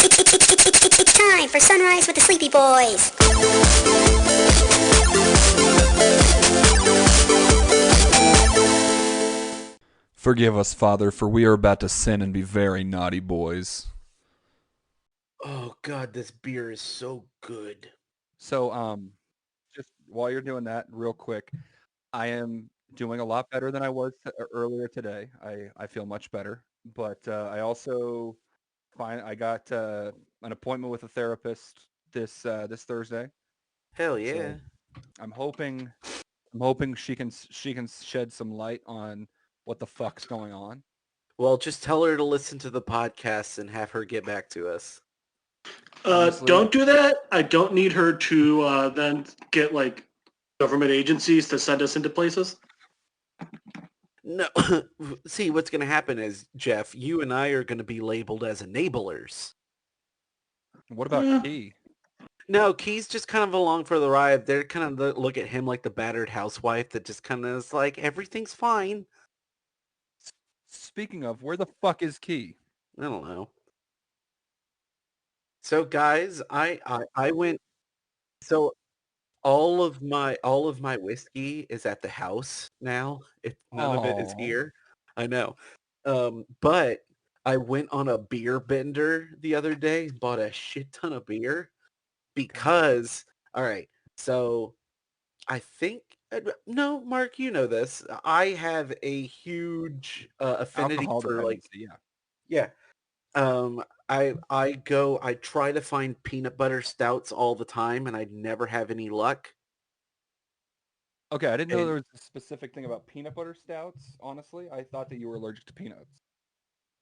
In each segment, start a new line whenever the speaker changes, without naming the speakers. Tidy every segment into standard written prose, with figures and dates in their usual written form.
It's time for Sunrise with the Sleepy Boys.
Forgive us, Father, for we are about to sin and be very naughty boys.
Oh god, this beer is so good.
So, just while you're doing that, real quick, I am doing a lot better than I was earlier today. I feel much better, but I also I got an appointment with a therapist this Thursday.
Hell
So
yeah.
I'm hoping she can shed some light on what the fuck's going on.
Well, just tell her to listen to the podcast and have her get back to us.
Honestly,
Don't do that. I don't need her to then get like government agencies to send us into places.
No, see, what's going to happen is, Jeff, you and I are going to be labeled as enablers.
what about
Yeah.
Key?
No, Key's just kind of along for the ride. They're kind of look at him like the battered housewife that just kind of is like, everything's fine.
Speaking of, where the fuck is Key?
I don't know. So guys, I went. So all of my whiskey is at the house now. None of it is
Aw.
here. I know. But I went on a beer bender the other day, bought a shit ton of beer because all right. So I think no, Mark, you know this. I have a huge affinity
Alcohol
for like
dependency, yeah.
yeah. I try to find peanut butter stouts all the time and I never have any luck.
Okay, I didn't know
And
there was a specific thing about peanut butter stouts, honestly. I thought that you were allergic to peanuts.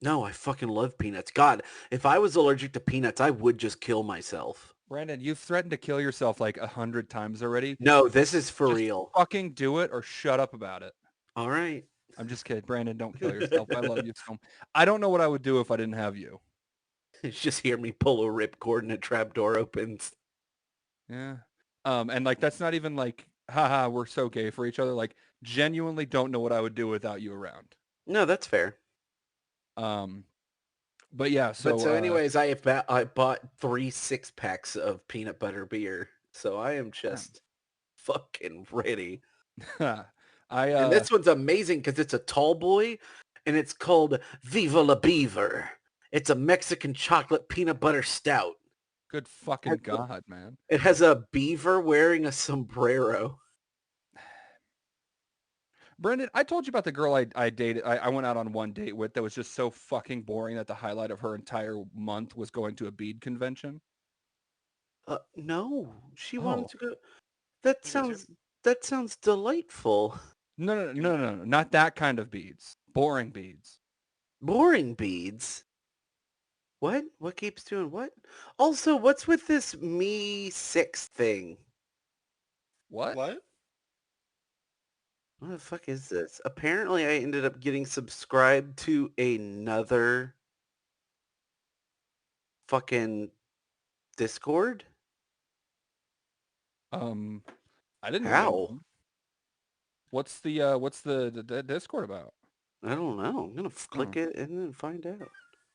no, I fucking love peanuts. God, if I was allergic to peanuts, I would just kill myself.
Brandon, you've threatened to kill yourself like 100 times already.
No, this is for
Just
real.
fucking do it or shut up about it.
All right.
I'm just kidding. Brandon, don't kill yourself. I love you so. I don't know what I would do if I didn't have you.
Just hear me pull a ripcord and a trapdoor opens.
Yeah. And like that's not even like, haha, we're so gay for each other. Like genuinely don't know what I would do without you around.
No, that's fair.
But yeah,
But so
so
anyways, I bought 3 6-packs of peanut butter beer. So I am just fucking ready.
I
And this one's amazing because it's a tall boy and it's called Viva la Beaver. It's a Mexican chocolate peanut butter stout.
good fucking God, man.
It has a beaver wearing a sombrero.
Brendan, I told you about the girl I dated. I went out on one date with that was just so fucking boring that the highlight of her entire month was going to a bead convention.
No, she
Oh.
wanted to go. That sounds delightful.
No, not that kind of beads. Boring beads.
Boring beads. What? What keeps doing what? Also, what's with this me 6 thing?
What?
What?
What the fuck is this? Apparently, I ended up getting subscribed to another fucking Discord.
I didn't know.
How?
What's the Discord about?
I don't know. I'm gonna click it and then find out.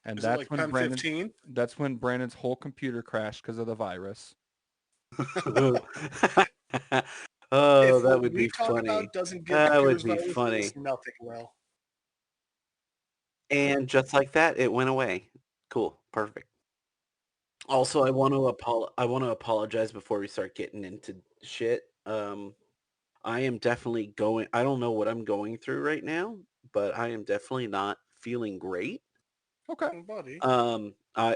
And
Is it
that's
like
when
Pen
Brandon.
15?
That's when Brandon's whole computer crashed because of the virus.
Oh,
If
that
what
would
we
be
talk
funny.
about doesn't get
That would
computers
be
viruses,
funny.
nothing will.
And just like that, it went away. Cool. Perfect. Also, I want to apologize before we start getting into shit. I am definitely going. I don't know what I'm going through right now, but I am definitely not feeling great.
Okay.
Buddy.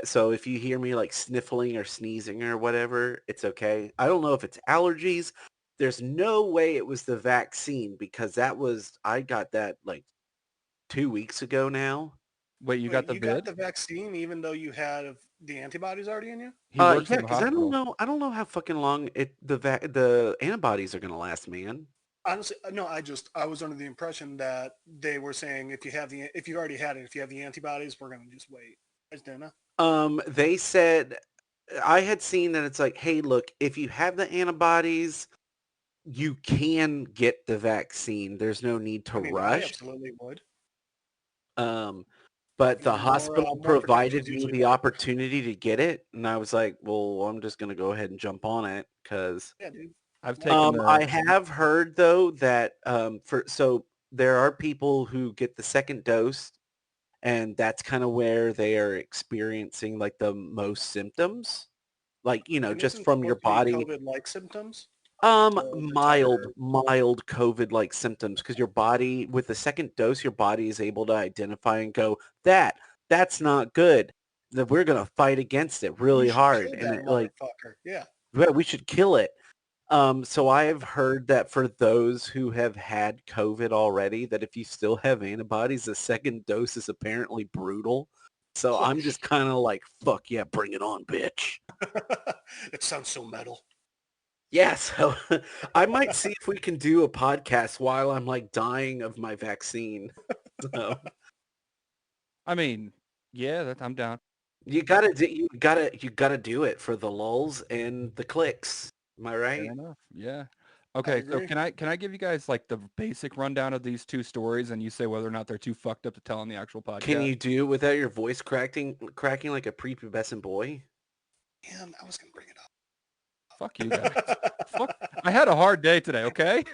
So if you hear me like sniffling or sneezing or whatever, it's okay. I don't know if it's allergies. There's no way it was the vaccine because I got that like 2 weeks ago now.
Wait, you got the vid?
got the vaccine even though you had the antibodies already in you?
He works
Yeah,
in the
because I don't
hospital.
know how fucking long the antibodies are gonna last, man.
Honestly, no. I was under the impression that they were saying if you already had it, if you have the antibodies, we're gonna just wait. I just didn't know.
They said I had seen that it's like, hey, look, if you have the antibodies, you can get the vaccine. There's no need to
I
rush.
absolutely would.
But but the
More,
hospital
more
provided
protection's
me
usually
the
better.
opportunity to get it, and I was like, well, I'm just gonna go ahead and jump on it because
Yeah, dude.
I've taken
I have heard though that there are people who get the second dose, and that's kind of where they are experiencing like the most symptoms, like
And
just
isn't
from your
supposed to be
body.
COVID-like symptoms? The
Mild,
titer.
mild COVID-like symptoms because your body, with the second dose, your body is able to identify and go, that's not good. That we're gonna fight against it really
We should
hard,
kill
and
that
it like,
motherfucker. Yeah.
yeah, we should kill it. So I have heard that for those who have had COVID already, that if you still have antibodies, the second dose is apparently brutal. So
Oh,
I'm just kind of like, fuck yeah, bring it on, bitch.
it sounds so metal.
Yeah, so I might see if we can do a podcast while I'm like dying of my vaccine. So
I mean, yeah, I'm down.
you gotta do it for the lulls and the clicks. Am I right?
Fair enough. Yeah.
I
Okay, so
agree.
can I give you guys like the basic rundown of these two stories and you say whether or not they're too fucked up to tell on the actual
Can
podcast?
you do it without your voice cracking like a prepubescent boy?
Man, I was gonna bring it
Fuck you guys.
up.
Fuck. I had a hard day today, okay?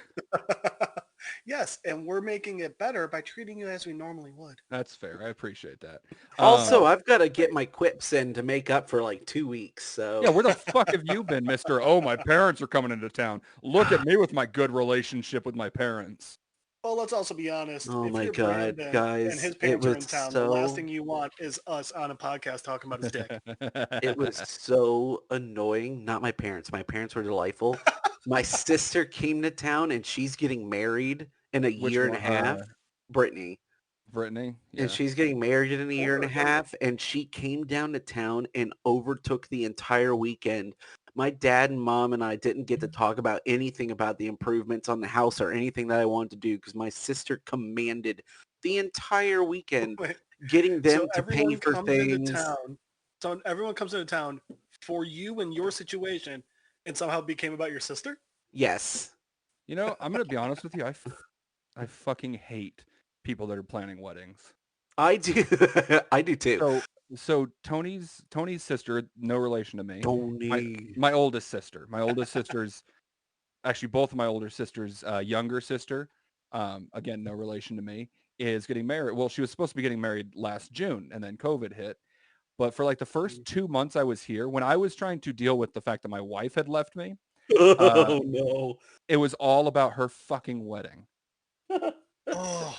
Yes, and we're making it better by treating you as we normally would.
That's fair. I appreciate that.
Also,
So,
I've got to get
wait,
my quips in to make up for like 2 weeks.
Yeah,
So
where the fuck have you been, Mr. Oh, my parents are coming into town. Look at me with my good relationship with my parents.
well, let's also be honest.
oh
If
my
you're
God,
Brandon and
guys,
his parents are in town, the last thing you want is us on a podcast talking about his dick.
it was so annoying. Not my parents. My parents were delightful. My sister came to town and she's getting married in a
Which
year and a
one?
half. Brittany.
Brittany?
And
Yeah.
she's getting married in a year and a
Older, younger.
half, and she came down to town and overtook the entire weekend. My dad and mom and I didn't get to talk about anything about the improvements on the house or anything that I wanted to do because my sister commanded the entire weekend
Wait,
getting
so
them to pay
everyone
for
comes into
things.
town. So everyone comes into town for you and your situation, and somehow became about your sister.
Yes.
You know, I'm going to be honest with you. I fucking hate people that are planning weddings.
I do. I do too.
So Tony's sister, no relation to me. My
Tony.
my oldest sister. My oldest sister's actually both of my older sisters' younger sister, again, no relation to me, is getting married. Well, she was supposed to be getting married last June, and then COVID hit. But for like the first 2 months I was here, when I was trying to deal with the fact that my wife had left me,
Oh no.
it was all about her fucking wedding.
Oh,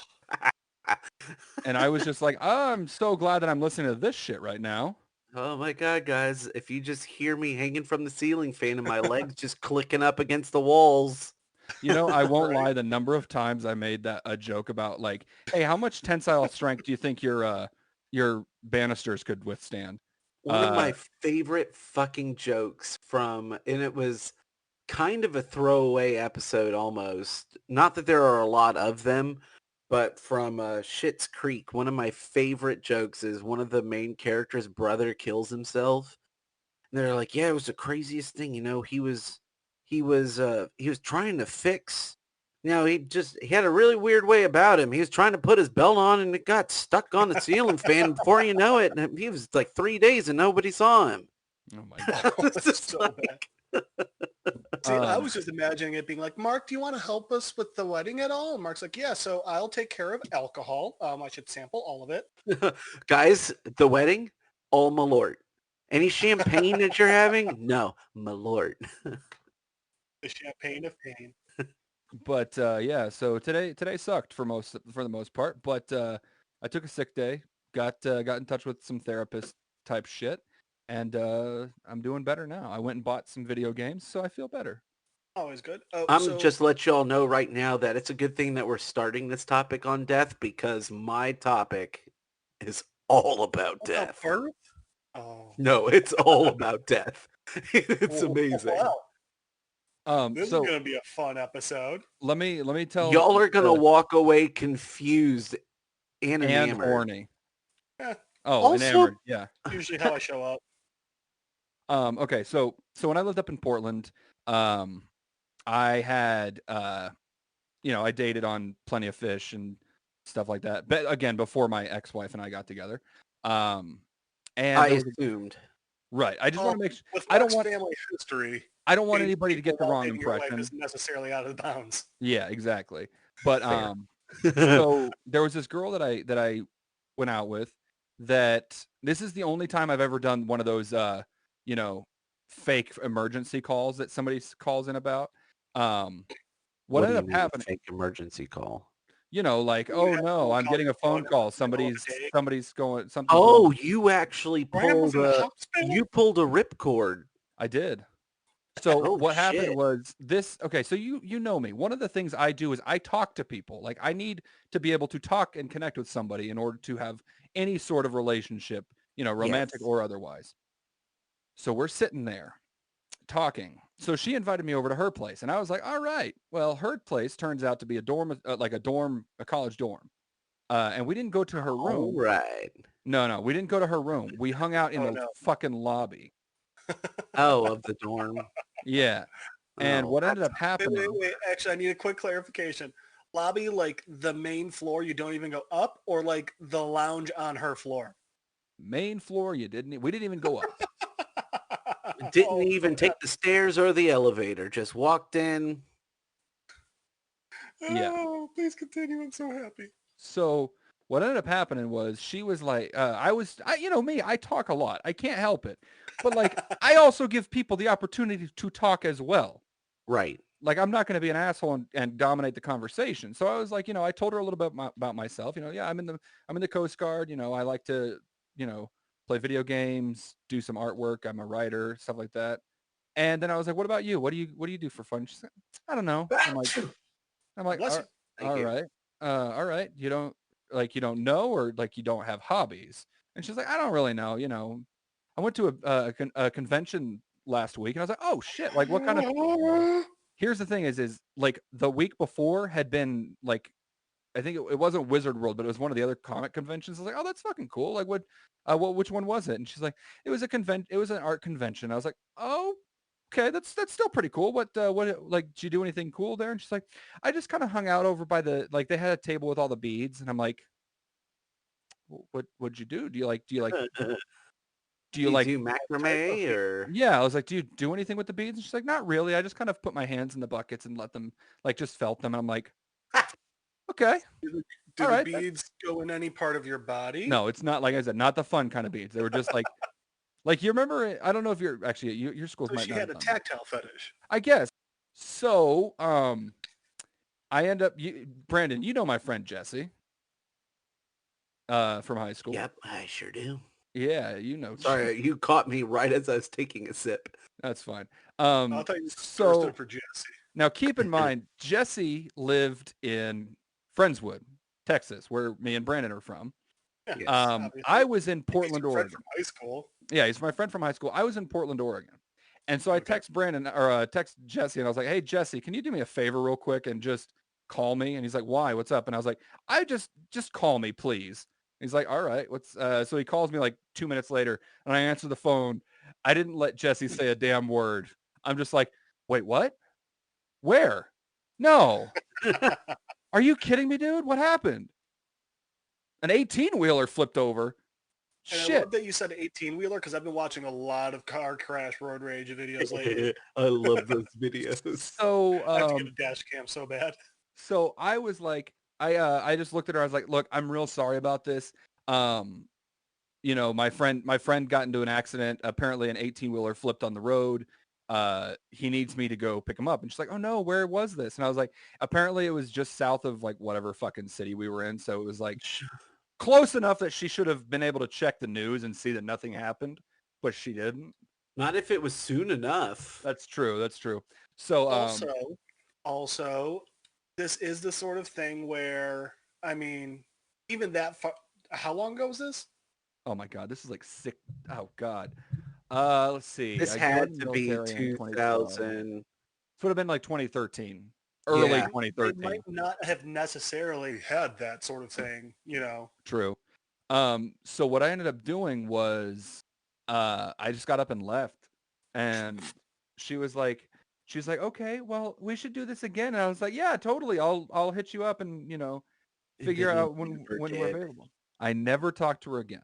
And I was just like, I'm so glad that I'm listening to this shit right now.
Oh my God, guys. If you just hear me hanging from the ceiling fan and my legs just clicking up against the walls.
You know, I won't
Right.
lie. The number of times I made that a joke about like, hey, how much tensile strength do you think your banisters could withstand?
One of my favorite fucking jokes and it was kind of a throwaway episode almost. Not that there are a lot of them, but from Schitt's Creek, one of my favorite jokes is one of the main characters' brother kills himself. And they're like, yeah, it was the craziest thing. He was trying to fix. He had a really weird way about him. He was trying to put his belt on and it got stuck on the ceiling fan. Before you know it, and he was like 3 days and nobody saw him.
Oh my god.
It's just
so
like-
bad. See, I was just imagining it being like, Mark, do you want to help us with the wedding at all? And Mark's like, yeah, so I'll take care of alcohol. I should sample all of it.
Guys, the wedding, all Malort. Any champagne that you're having? No, Malort.
The champagne of pain.
But yeah, so today sucked for the most part. But I took a sick day, got in touch with some therapist type shit, and I'm doing better now. I went and bought some video games, so I feel better.
Always good. Oh,
I'm
so
just let y'all know right now that it's a good thing that we're starting this topic on death because my topic is all about death.
birth? Oh,
No, it's all about death. It's amazing.
Wow. This is
So
gonna be a fun episode.
let me tell
Y'all are gonna walk away confused and
and
enamored.
horny.
Eh,
Oh,
Also-
enamored. Yeah.
usually how I show up.
Okay, so when I lived up in Portland, I had I dated on Plenty of Fish and stuff like that. But again, before my ex-wife and I got together. And
I
there was
assumed.
right. I just want to make sure
With
I don't
Mark's
want
family history,
I don't want
dating
anybody to
people
get the
while
wrong
dating your wife
impression.
isn't necessarily out of bounds.
Yeah, exactly. But
Fair.
so there was this girl that I went out with that this is the only time I've ever done one of those you know, fake emergency calls that somebody calls in about. What
What do
ended
you
up
mean
happening,
fake emergency call?
you know, like,
You
oh
have
no,
someone
I'm
call
getting
your
a phone
phone in
call.
the middle of the day.
Something's wrong.
Oh, you actually
Grandma's
pulled
in the
a
hospital.
a ripcord.
I did. So
Oh
what happened
shit.
was this, okay, so you know me. One of the things I do is I talk to people. Like I need to be able to talk and connect with somebody in order to have any sort of relationship, you know, romantic
Yes.
or otherwise. So we're sitting there talking. So she invited me over to her place and I was like, all right. Well, her place turns out to be a dorm, like a college dorm. And we didn't go to her
All
room.
right.
No, we didn't go to her room. We hung out in
Oh
the
no.
fucking lobby.
Oh, of the dorm.
Yeah. And
Oh,
what ended
that's
up
Wait.
happening,
Actually, I need a quick clarification. Lobby, like the main floor, you don't even go up, or like the lounge on her floor?
main floor, we didn't even go up.
didn't
Oh,
even take the stairs or the elevator. Just walked in.
Yeah.
oh, please continue. I'm so happy.
So what ended up happening was she was like, you know me, I talk a lot. I can't help it. But like, I also give people the opportunity to talk as well.
Right.
Like, I'm not going to be an asshole and dominate the conversation. So I was like, you know, I told her a little bit about myself. You know, yeah, I'm in the Coast Guard. You know, I like to, you know, play video games, do some artwork. I'm a writer, stuff like that. And then I was like, what about you? What do you do for fun? She's like, I don't know. I'm like,
Bless you.
Thank
all
you.
right. All right. You don't know, or like you don't have hobbies. And she's like, I don't really know. You know, I went to a convention last week and I was like, oh shit. Like what kind of, here's the thing is like the week before had been like, I think it wasn't Wizard World, but it was one of the other comic conventions. I was like, oh, that's fucking cool. Like which one was it? And she's like, it was it was an art convention. I was like, oh, okay, that's still pretty cool. Like, did you do anything cool there? And she's like, I just kind of hung out over by like they had a table with all the beads, and I'm like, what'd you do? Do
Do
you
you
like?
do
Type of
macrame or?
Yeah, I was like, do you do anything with the beads? And she's like, not really. I just kind of put my hands in the buckets and let them like just felt them. And I'm like, okay,
Do
all
the
right.
beads go in any part of your body?
No, it's not like I said, not the fun kind of beads. They were just like you remember. I don't know if you're actually your schools
So
might
she
not
had
have
a
done that.
tactile fetish.
I guess. So, I end up Brandon, you know my friend Jesse, from high school.
Yep, I sure do.
Yeah, you know.
Sorry, you caught me right as I was taking a sip.
That's fine.
I thought you were
So
thirsting for Jesse.
now keep in mind, Jesse lived in Friendswood, Texas, where me and Brandon are from.
Yeah,
Yes.
obviously.
I was in
He's
Portland,
your friend
Oregon.
from high school.
Yeah, he's my friend from high school. I was in Portland, Oregon. And so I
Okay.
text Brandon or text Jesse and I was like, hey, Jesse, can you do me a favor real quick and just call me? And he's like, why? What's up? And I was like, I just call me, please. He's like, all right. So he calls me like 2 minutes later and I answer the phone. I didn't let Jesse say a damn word. I'm just like, wait, what? Where? No. Are you kidding me, dude? What happened? An 18-wheeler flipped over.
And I
Shit.
love that you said 18-wheeler because I've been watching a lot of car crash road rage videos lately.
I love those videos.
So
I have to get a dash cam so bad.
So I was like, I just looked at her. I was like, look, I'm real sorry about this. You know, my friend got into an accident. Apparently an 18-wheeler flipped on the road. He needs me to go pick him up. And she's like, oh no, where was this? And I was like, apparently it was just south of like whatever fucking city we were in. So it was like close enough that she should have been able to check the news and see that nothing happened, but she didn't.
Not if it was soon enough.
That's true. That's true. So,
Also, this is the sort of thing where, I mean, even that far, how long ago was this?
oh my God, this is like sick. Oh God. Let's see.
This
I
had
joined
to
the
be
military in 2012.
2000.
This would have been like 2013, early
Yeah.
They
2013.
might not have necessarily had that sort of thing, you know.
True. So what I ended up doing was, I just got up and left, and she was like, okay, well, we should do this again. And I was like, yeah, totally. I'll hit you up, and you know, figure
Didn't
out when
never
we're
did.
available. I never talked to her again.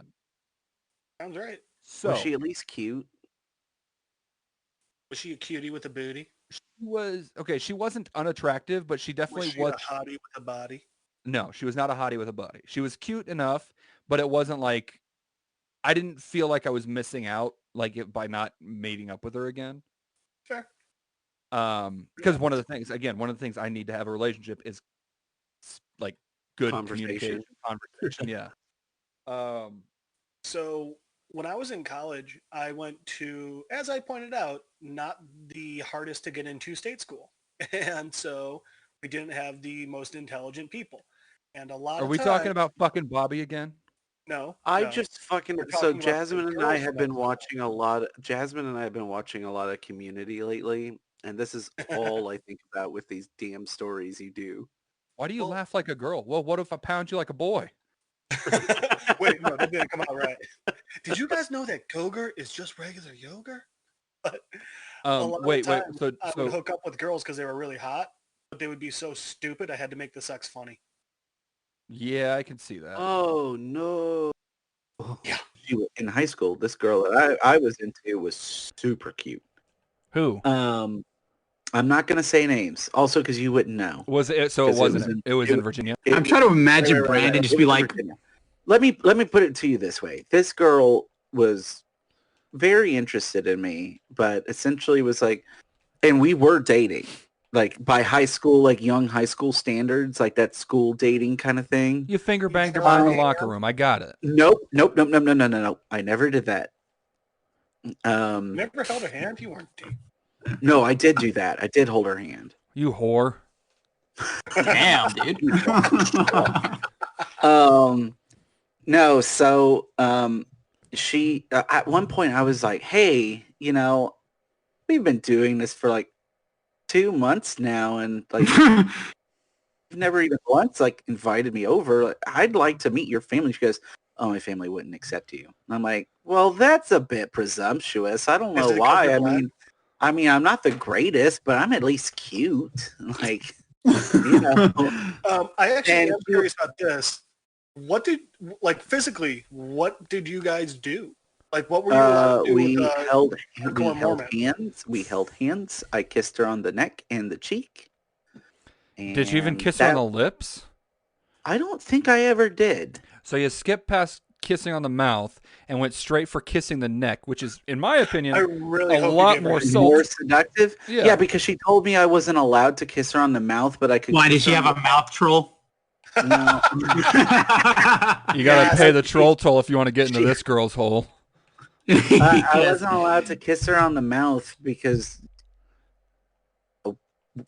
Sounds right.
So
Was she at least cute?
Was she a cutie with a booty?
she was okay. She wasn't unattractive, but she
Was
definitely
she a hottie with a body?
No, she was not a hottie with a body. She was cute enough, but it wasn't like I didn't feel like I was missing out by not mating up with her again.
Fair.
Because one of the things I need to have a relationship is like good communication, conversation. Yeah.
So when I was in college, I went to, as I pointed out, not the hardest to get into state school. And so we didn't have the most intelligent people. And a lot
Are
of
we
times,
talking about fucking Bobby again?
no,
I
no.
just fucking
We're
so
talking about the
Jasmine and I
girls
have
from
been
that
watching a lot. Jasmine and I have been watching a lot of Community lately, and this is all I think about with these damn stories you do.
Why do you
Well-
laugh like a girl? Well, what if I pound you like a boy?
Wait, no, that didn't come out right. Did you guys know that Gogurt is just regular yogurt? But a lot
Wait.
of times
So,
I would hook up with girls because they were really hot, but they would be so stupid I had to make the sex funny.
yeah, I can see that.
Oh no!
Yeah.
In high school, this girl that I was into was super cute.
Who
I'm not gonna say names, also because you wouldn't know.
was it? So it
'Cause
wasn't. It was in Virginia.
I'm trying to imagine
Right.
Brandon just
It
be
was in
like,
Virginia. Let me put it to you this way. This girl was very interested in me, but essentially was like, and we were dating, like by high school, like young high school standards, like that school dating kind of thing.
You finger banged her behind the locker room. I got it.
Nope. I never did that.
Never held a hand? You weren't deep.
No, I did do that. I did hold her hand.
You whore.
damn, dude.
No, so she at one point I was like, hey, we've been doing this for like 2 months now, and like you've never even once like invited me over. Like, I'd like to meet your family. She goes, oh, my family wouldn't accept you. And I'm like, well, that's a bit presumptuous. I don't
Is
know
it 'cause
why.
you're
I
black?
mean, I'm not the greatest, but I'm at least cute. Like, you know.
I actually
And
am curious about this. Physically, what did you guys do? Like, what were you allowed to do
We
with
held
hardcore Mormon?
hands. We held hands. I kissed her on the neck and the cheek.
Did you even
And
kiss her on the lips?
I don't think I ever did.
So you skipped past kissing on the mouth and went straight for kissing the neck, which is, in my opinion,
I really
a
hope you
lot
gave her
more
a-
soul.
More seductive?
Yeah.
Yeah, because she told me I wasn't allowed to kiss her on the mouth, but I could.
Why, did
kiss
she
her
have
on
a mouth troll?
No.
You gotta
Yeah,
pay the troll toll if you want to get into
She-
this girl's hole.
I
Yes.
wasn't allowed to kiss her on the mouth because of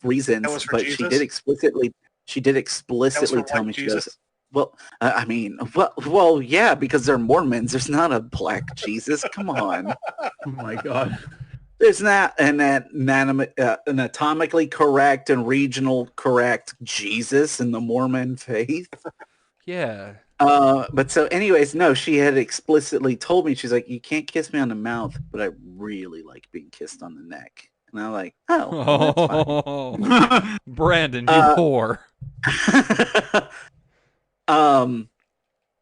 reasons,
That was for
but
Jesus?
she did explicitly. She did explicitly tell
white
me. She
Jesus?
goes, "Well, well, yeah, because they're Mormons. There's not a black Jesus. Come on,
Oh my god.
there's not an anatomically correct and regional correct Jesus in the Mormon faith."
Yeah.
But so anyways, no, she had explicitly told me, she's like, you can't kiss me on the mouth, but I really like being kissed on the neck. And I'm like, oh, well, that's fine.
Brandon, you whore.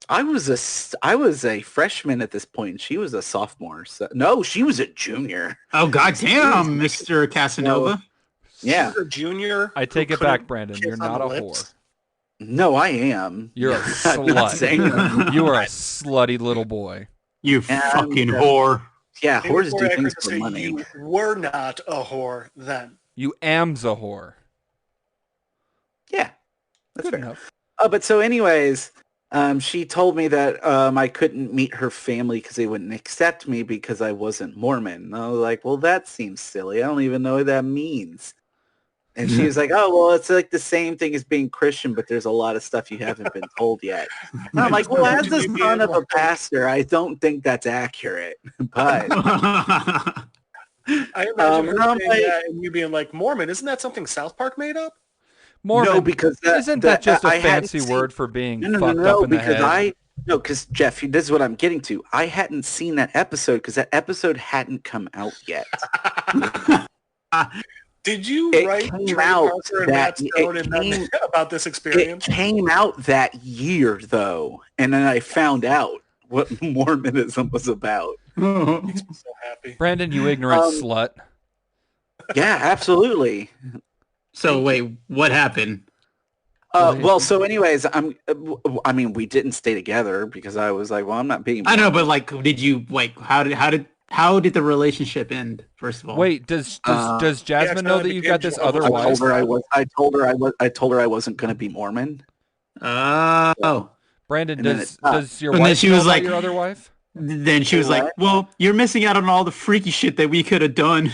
I was a freshman at this point, and she was a sophomore. So no, she was a junior.
Oh goddamn, Mr. Casanova.
Yeah.
She's a junior.
I take
who
it back,
couldn't
Brandon.
kiss
You're
on
not
the
a
lips?
whore.
No, I am.
You're a
I'm not saying
slut.
that.
You are a slutty little boy.
You
And,
fucking whore.
Yeah,
Maybe
whores
it's more
do
accurate
things
to
for
say
money.
You were not a whore then.
You am's a whore.
Yeah, that's
Good
fair.
enough.
But so anyways, she told me that I couldn't meet her family because they wouldn't accept me because I wasn't Mormon. And I was like, well, that seems silly. I don't even know what that means. And she was like, oh, well, it's like the same thing as being Christian, but there's a lot of stuff you haven't been told yet. And I'm like, well, as the son of a pastor, I don't think that's accurate. But
I imagine her
no, I'm
saying
like-
that and you being like, Mormon, isn't that something South Park made up?
Mormon.
no, because
Isn't that just a
I hadn't
fancy
seen-
word for being
No,
fucked up in the
because
head?
because Jeff, this is what I'm getting to. I hadn't seen that episode because that episode hadn't come out yet.
Did you
It
write
came
Trey
out
Parker and
that-
Matt Stone
it
and then
came-
about this
It
experience?
came out that year, though, and then I found out what Mormonism was about.
Makes me so happy.
Brandon, you ignorant
Um,
slut.
Yeah, absolutely.
So wait, what happened?
Well, so anyways, I mean, we didn't stay together because I was like, well, I'm not being.
I know, but like, did you like? How did the relationship end? First of all,
Wait, does Jasmine know that you've got this other
I
wife?
told her I told her I wasn't going to be Mormon.
oh.
Brandon,
And then
does your
And then
wife
she
know
was
about
like-
your other wife?
Then she was like,
What?
"Well, you're missing out on all the freaky shit that we could have done."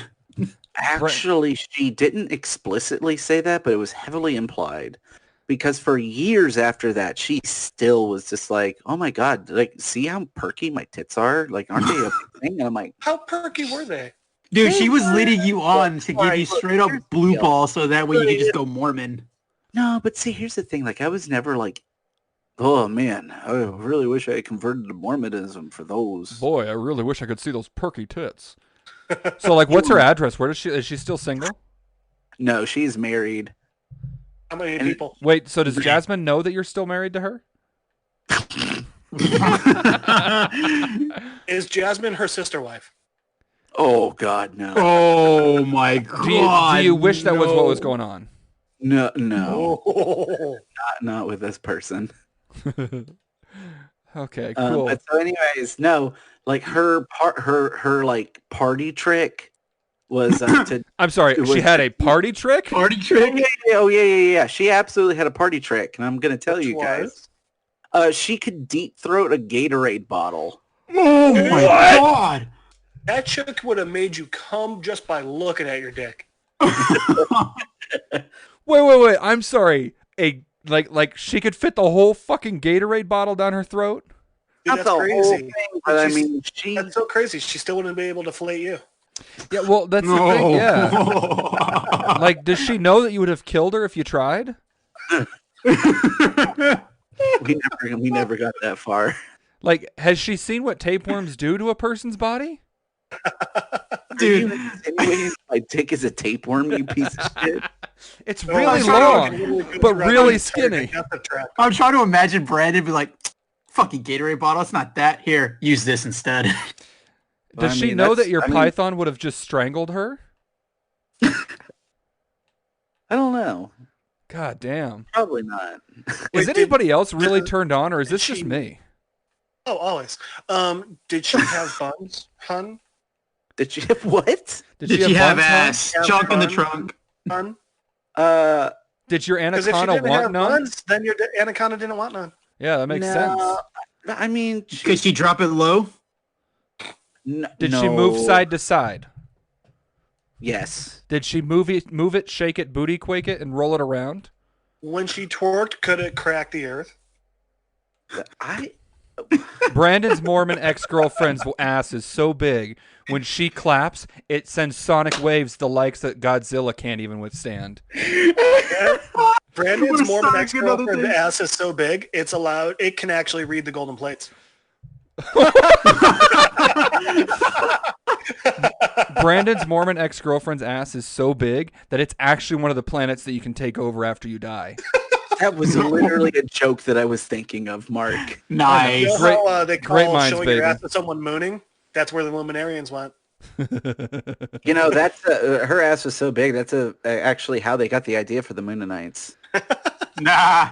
Actually, she didn't explicitly say that, but it was heavily implied. Because for years after that, she still was just like, "Oh my god, like, see how perky my tits are? Like, aren't they a big thing?" And I'm like,
How perky were they?
Dude, she was leading you on to give you
Alright, look,
straight up
here's the
blue
deal.
ball so that way you could just go Mormon.
"No, but see, here's the thing. Like, I was never like, oh man, I really wish I had converted to Mormonism for those."
Boy, I really wish I could see those perky tits. So, like, what's her address? Where is she still single?
No, she's married.
How many
And-
people?
Wait, so does Jasmine know that you're still married to her?
Is Jasmine her sister wife?
Oh god, no,
Oh my god.
Do you wish that was what was
no.
going on?
no,
Oh.
not with this person.
Okay, cool.
But so, anyways, no, like her like party trick was to.
I'm sorry,
it
she
was-
had a party trick?
Party
Oh
trick?
yeah. She absolutely had a party trick, and I'm gonna tell
Which
you guys.
was?
She could deep throat a Gatorade bottle.
Oh my
What?
god.
That chick would have made you come just by looking at your dick.
Wait. I'm sorry. Like she could fit the whole fucking Gatorade bottle down her throat?
Dude,
Not
that's
the
crazy.
whole thing, but I
She's-
mean, she.
That's so crazy. She still wouldn't be able to fillet you.
Yeah, well, that's the thing. Yeah. Like, does she know that you would have killed her if you tried?
We never got that far.
Like, has she seen what tapeworms do to a person's body?
Dude.
Are you insinuating my dick is a tapeworm, you piece of shit?
It's
Oh,
really
I'm sorry,
long,
I can literally go
but
around
really
and start a
skinny.
death trap.
I'm trying to imagine Brandon be like, fucking Gatorade bottle, it's not that. Here, use this instead.
Does
I
she
mean,
know that
that's-
your
I mean-
python would have just strangled her?
I don't know.
God damn.
Probably not.
Is
Wait,
anybody else really turned on, or is this just
she-
me?
Oh, always. Did she have buns, hun?
Did you have what?
Did
Did she have
buns, huh?
ass?
Have
Junk in the
fun?
trunk.
Hun?
Did your
Because if she
anaconda
didn't
want
have
none?
buns, then your anaconda didn't want none.
Yeah, that makes
No,
sense.
I mean,
Could she drop it low?
Did she move
no.
side to side?
Yes.
Did she move it, shake it, booty quake it, and roll it around?
When she twerked, could it crack the earth?
I
Brandon's Mormon ex-girlfriend's ass is so big, when she claps, it sends sonic waves the likes that Godzilla can't even withstand.
Brandon's
What a
Mormon
Sonic
ex-girlfriend's
another thing.
ass is so big, it can actually read the golden plates.
Brandon's Mormon ex-girlfriend's ass is so big that it's actually one of the planets that you can take over after you die.
that was literally a joke that I was thinking of, Mark.
You
Nice.
know
Great-
how they
great
call
minds,
showing your
baby.
ass to someone mooning? That's where the Luminarians went.
You know, that's her ass was so big. That's actually how they got the idea for the Moonanites.
Nah.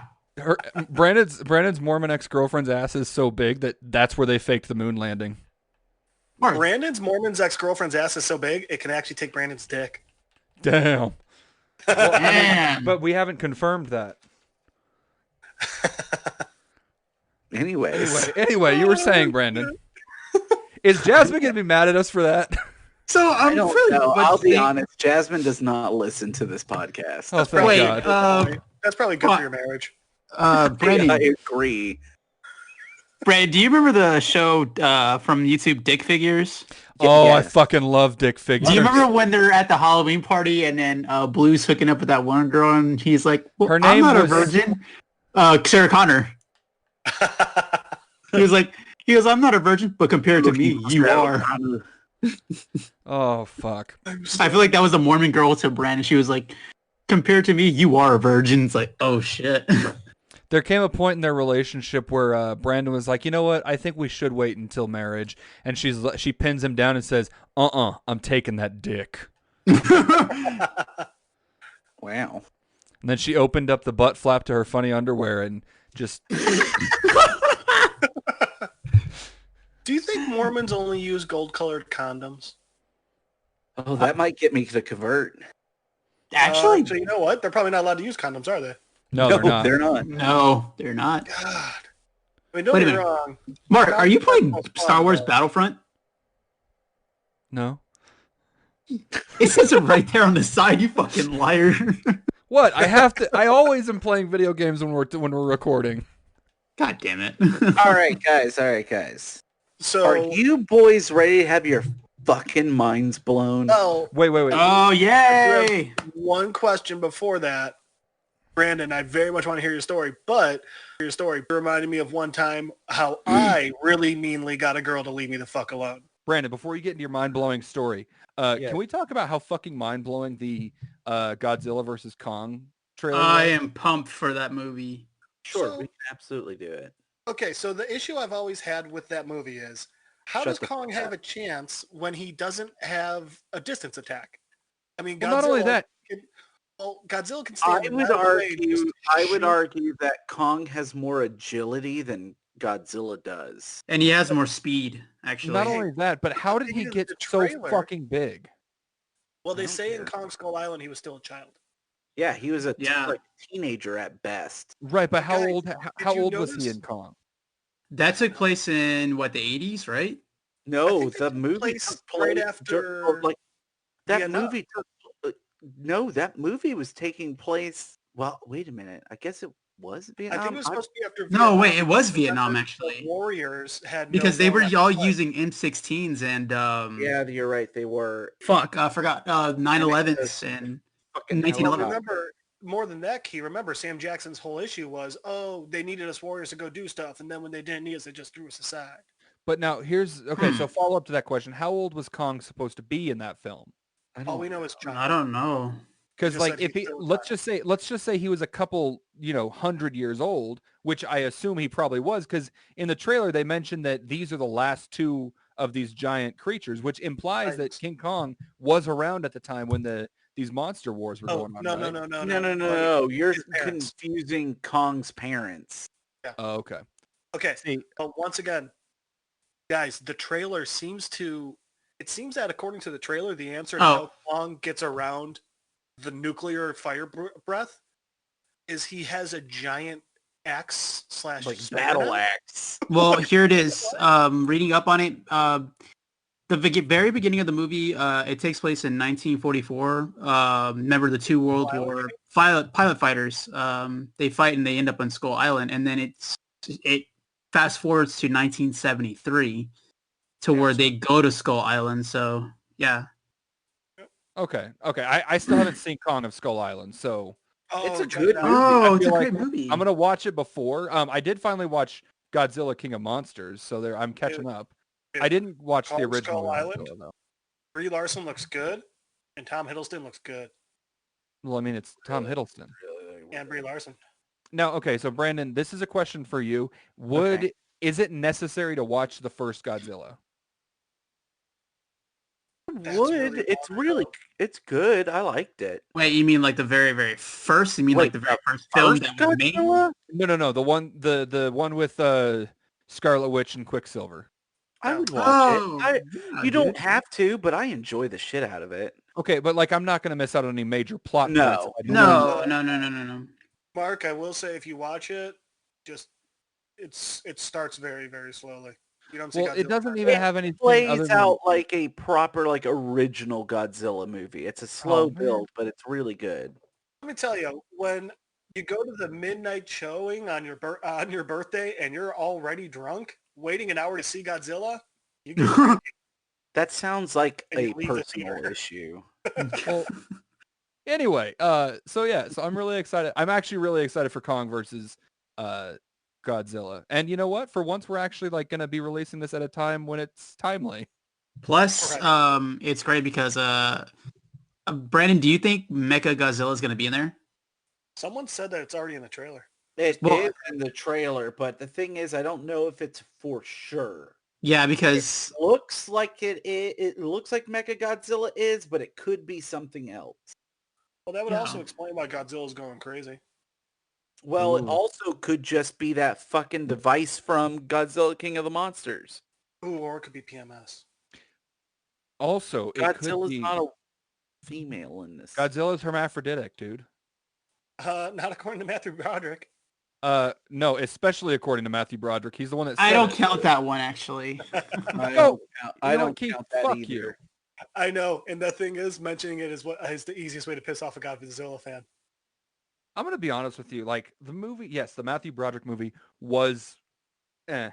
Brandon's Mormon ex-girlfriend's ass is so big that that's where they faked the moon landing.
Mark,
Brandon's Mormon's ex-girlfriend's ass is so big, it can actually take Brandon's dick.
Damn.
man.
But we haven't confirmed that.
Anyways,
Anyway, you were saying, Brandon. Is Jasmine going to be mad at us for that?
So
I
I'm
don't
really,
know.
but
I'll be
see-
honest. Jasmine does not listen to this podcast.
Oh, thank
Wait,
God.
That's probably good for your marriage.
Brandon,
I agree.
Brandon, do you remember the show from YouTube, Dick Figures?
Oh, I
Yes.
fucking love dick figures.
Do you remember when they're at the Halloween party and then Blue's hooking up with that one girl and he's like, well,
Her
I'm
name
not
was-
a virgin. Sarah Connor. He goes, I'm not a virgin, but compared to me, you are.
Oh, fuck.
I feel like that was a Mormon girl to Brandon. She was like, compared to me, you are a virgin. It's like, oh shit.
There came a point in their relationship where Brandon was like, you know what? I think we should wait until marriage. And she pins him down and says, I'm taking that dick.
Wow.
And then she opened up the butt flap to her funny underwear and just...
Do you think Mormons only use gold-colored condoms?
Oh, that might get me to convert.
Actually,
So you know what? They're probably not allowed to use condoms, are they?
No, they're not.
They're not.
no, they're not.
God. I mean, don't
Wait a
get me
minute.
wrong.
Mark, are you playing
That's fun,
Star Wars
but-
Battlefront?
No.
It says it right there on the side, you fucking liar.
What? I always am playing video games when we're recording.
God damn it.
All right, guys.
So,
Are you boys ready to have your fucking minds blown?
well,
Wait.
Oh, yay!
one question before that. Brandon, I very much want to hear your story, but your story reminded me of one time how I really meanly got a girl to leave me the fuck alone.
Brandon, before you get into your mind-blowing story, can we talk about how fucking mind-blowing the Godzilla versus Kong trailer
I
was?
am pumped for that movie.
Sure,
So-
we can absolutely do it.
Okay, so the issue I've always had with that movie is how
Shut
does
the
Kong
fuck
have
up.
a chance when he doesn't have a distance attack? I mean,
Well, not only that,
Godzilla can stand
I would
right away and just shoot.
argue that Kong has more agility than Godzilla does.
And he has more speed, actually.
not only that, but how did he
in
get
the
so
trailer-
fucking big?
Well, they
I don't
say in
care.
Kong Skull Island he was still a child.
Yeah, he was a
Yeah.
like teenager at best.
Right, but how
Guys,
old?
did
How
you
old was he
notice-
in Kong?
That took place in, what, the 80s, right?
No,
think they
the
took
movie
place
took
right
place
after
like that
Vietnam.
movie took. No, that movie was taking place. Well, wait a minute. I guess it was
I
Vietnam.
think it was supposed to be after
No,
Vietnam.
wait, it was
because
Vietnam,
remember,
actually.
the Warriors had
Because
no
they were
more
all
left.
using M16s and,
Yeah, you're right. They were
fuck, I forgot, 9/11s and
fucking
1911.
Well,
helicopter.
remember, more than that, Key, remember Sam Jackson's whole issue was, oh, they needed us Warriors to go do stuff, and then when they didn't need us, they just threw us aside.
But now here's so follow up to that question: how old was Kong supposed to be in that film?
I
All
don't
we know is child.
I don't know.
Because
just
like
said
if
he's
he
still a
let's just say he was a couple 100 years old, which I assume he probably was, because in the trailer they mentioned that these are the last two of these giant creatures, which implies that
Right.
King Kong was around at the time when these monster wars were
Oh,
going on.
no,
right?
No. You're
His parents.
confusing Kong's parents.
Oh, okay.
Okay,
See,
but once again, guys, the trailer seems that according to the trailer, the answer to how Kong gets around the nuclear fire breath is he has a giant axe /
Like
sword
battle
now.
axe.
Well, here it is. Reading up on it, the very beginning of the movie, it takes place in 1944. Remember the two World War pilot fighters? They fight and they end up on Skull Island, and then it fast forwards to 1973 to where they go to Skull Island. So yeah.
okay. I still haven't seen Kong of Skull Island, so
Oh,
It's a
check
good
it out.
movie.
Oh,
I
it's a
feel
great
like
movie.
I'm gonna watch it before. I did finally watch Godzilla King of Monsters, so I'm catching up. I didn't watch the
Kong
original
Skull Island?
Godzilla, though.
Brie Larson looks good, and Tom Hiddleston looks good,
Well, I mean, it's Tom Hiddleston.
and Brie Larson.
Now, okay, so Brandon, this is a question for you. Is it necessary to watch the first Godzilla?
really
It's good. I liked it.
Wait, you mean like the very, very first? You mean
Wait,
like the very first film
First
that was made?
Godzilla?
No, the one with Scarlet Witch and Quicksilver.
I would watch
Oh,
it.
yeah,
You don't
dude.
have to, but I enjoy the shit out of it.
Okay, but like I'm not going to miss out on any major plot
No.
points. if I don't
No, no.
Mark, I will say if you watch it, just it starts very, very slowly. You don't see
Well, it
Godzilla
doesn't
first.
even
It
have anything other
Plays
than
out like a proper, like original Godzilla movie. It's a slow
man.
build, but it's really good.
Let me tell you, when you go to the midnight showing on your birthday and you're already drunk, waiting an hour to see Godzilla, you get
That sounds like
And you
a
leave the
personal
theater.
issue.
well, anyway, so I'm really excited. I'm actually really excited for Kong versus Godzilla. And you know what? For once, we're actually like going to be releasing this at a time when it's timely.
Plus,
Right.
it's great because Brandon, do you think Mecha Godzilla is going to be in there?
Someone said that it's already in the trailer.
It
Well,
is in the trailer, but the thing is, I don't know if it's for sure.
yeah,
It
because
looks like it looks like Mechagodzilla is, but it could be something else.
Well, that would
yeah.
also explain why Godzilla's going crazy.
Well, it
Ooh.
also could just be that fucking device from Godzilla King of the Monsters.
Ooh, or it could be PMS.
Also, it could
Godzilla's
be
not a female in this.
Godzilla's hermaphroditic, dude.
Not according to Matthew Broderick.
No, especially according to Matthew Broderick. He's the one that said
I don't
it.
count that one actually.
I
No,
I
you know
don't
what, Keith?
count that
Fuck
either.
you.
I know, and the thing is, mentioning it is what is the easiest way to piss off a Godzilla fan.
I'm gonna be honest with you. Like the movie, yes, the Matthew Broderick movie was,
If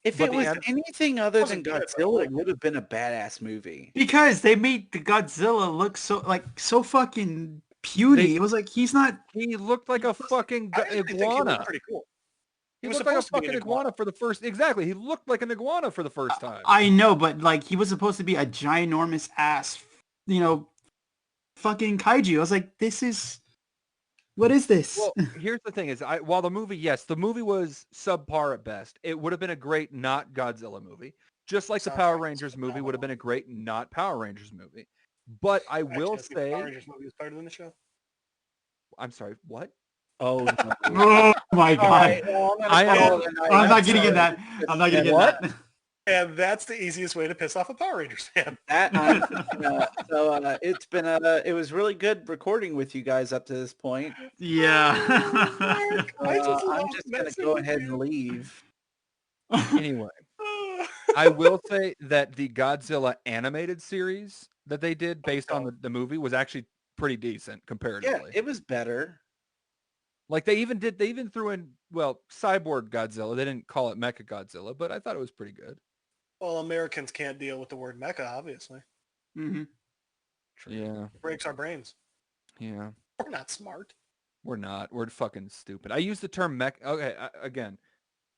But
it
the
was
end-
anything other than
Wasn't good, but I
Godzilla,
liked
it would have been a badass movie.
Because they made the Godzilla look so fucking puny. It was like he's not.
he looked like a fucking
I actually think he looked
iguana.
pretty cool.
He
was
looked like a
supposed to be an
fucking iguana for the first. Exactly, he looked like an iguana for the first time.
I know, but like he was supposed to be a ginormous ass, fucking kaiju. I was like, this is. What is this?
Well, here's the thing: is while the movie, yes, the movie was subpar at best. It would have been a great not Godzilla movie, just like the Power
Soundtrack
Rangers
is
movie would have been a
phenomenal.
great not Power Rangers movie. But I will
Actually, I think the Power
say,
Rangers movie was better than the show.
I'm sorry, what?
Oh no!
Oh my
All right,
god!
well, I'm
I
gonna
am-
call it a night.
I'm not
That's
getting in
sorry.
that. I'm not getting in
What?
that.
And that's the easiest way to piss off a Power Rangers fan.
It's been it was really good recording with you guys up to this point.
Yeah.
I just
I'm
love
just gonna
messing
go
with
ahead
you.
and leave.
Anyway, I will say that the Godzilla animated series that they did based on the movie was actually pretty decent
Yeah,
comparatively.
it was better.
Like they even threw in, well, Cyborg Godzilla. They didn't call it Mecha Godzilla, but I thought it was pretty good.
Well, Americans can't deal with the word mecha, obviously.
hmm
Yeah,
It breaks our brains.
yeah.
We're not smart.
We're not. We're fucking stupid. I use the term mech. Okay, again,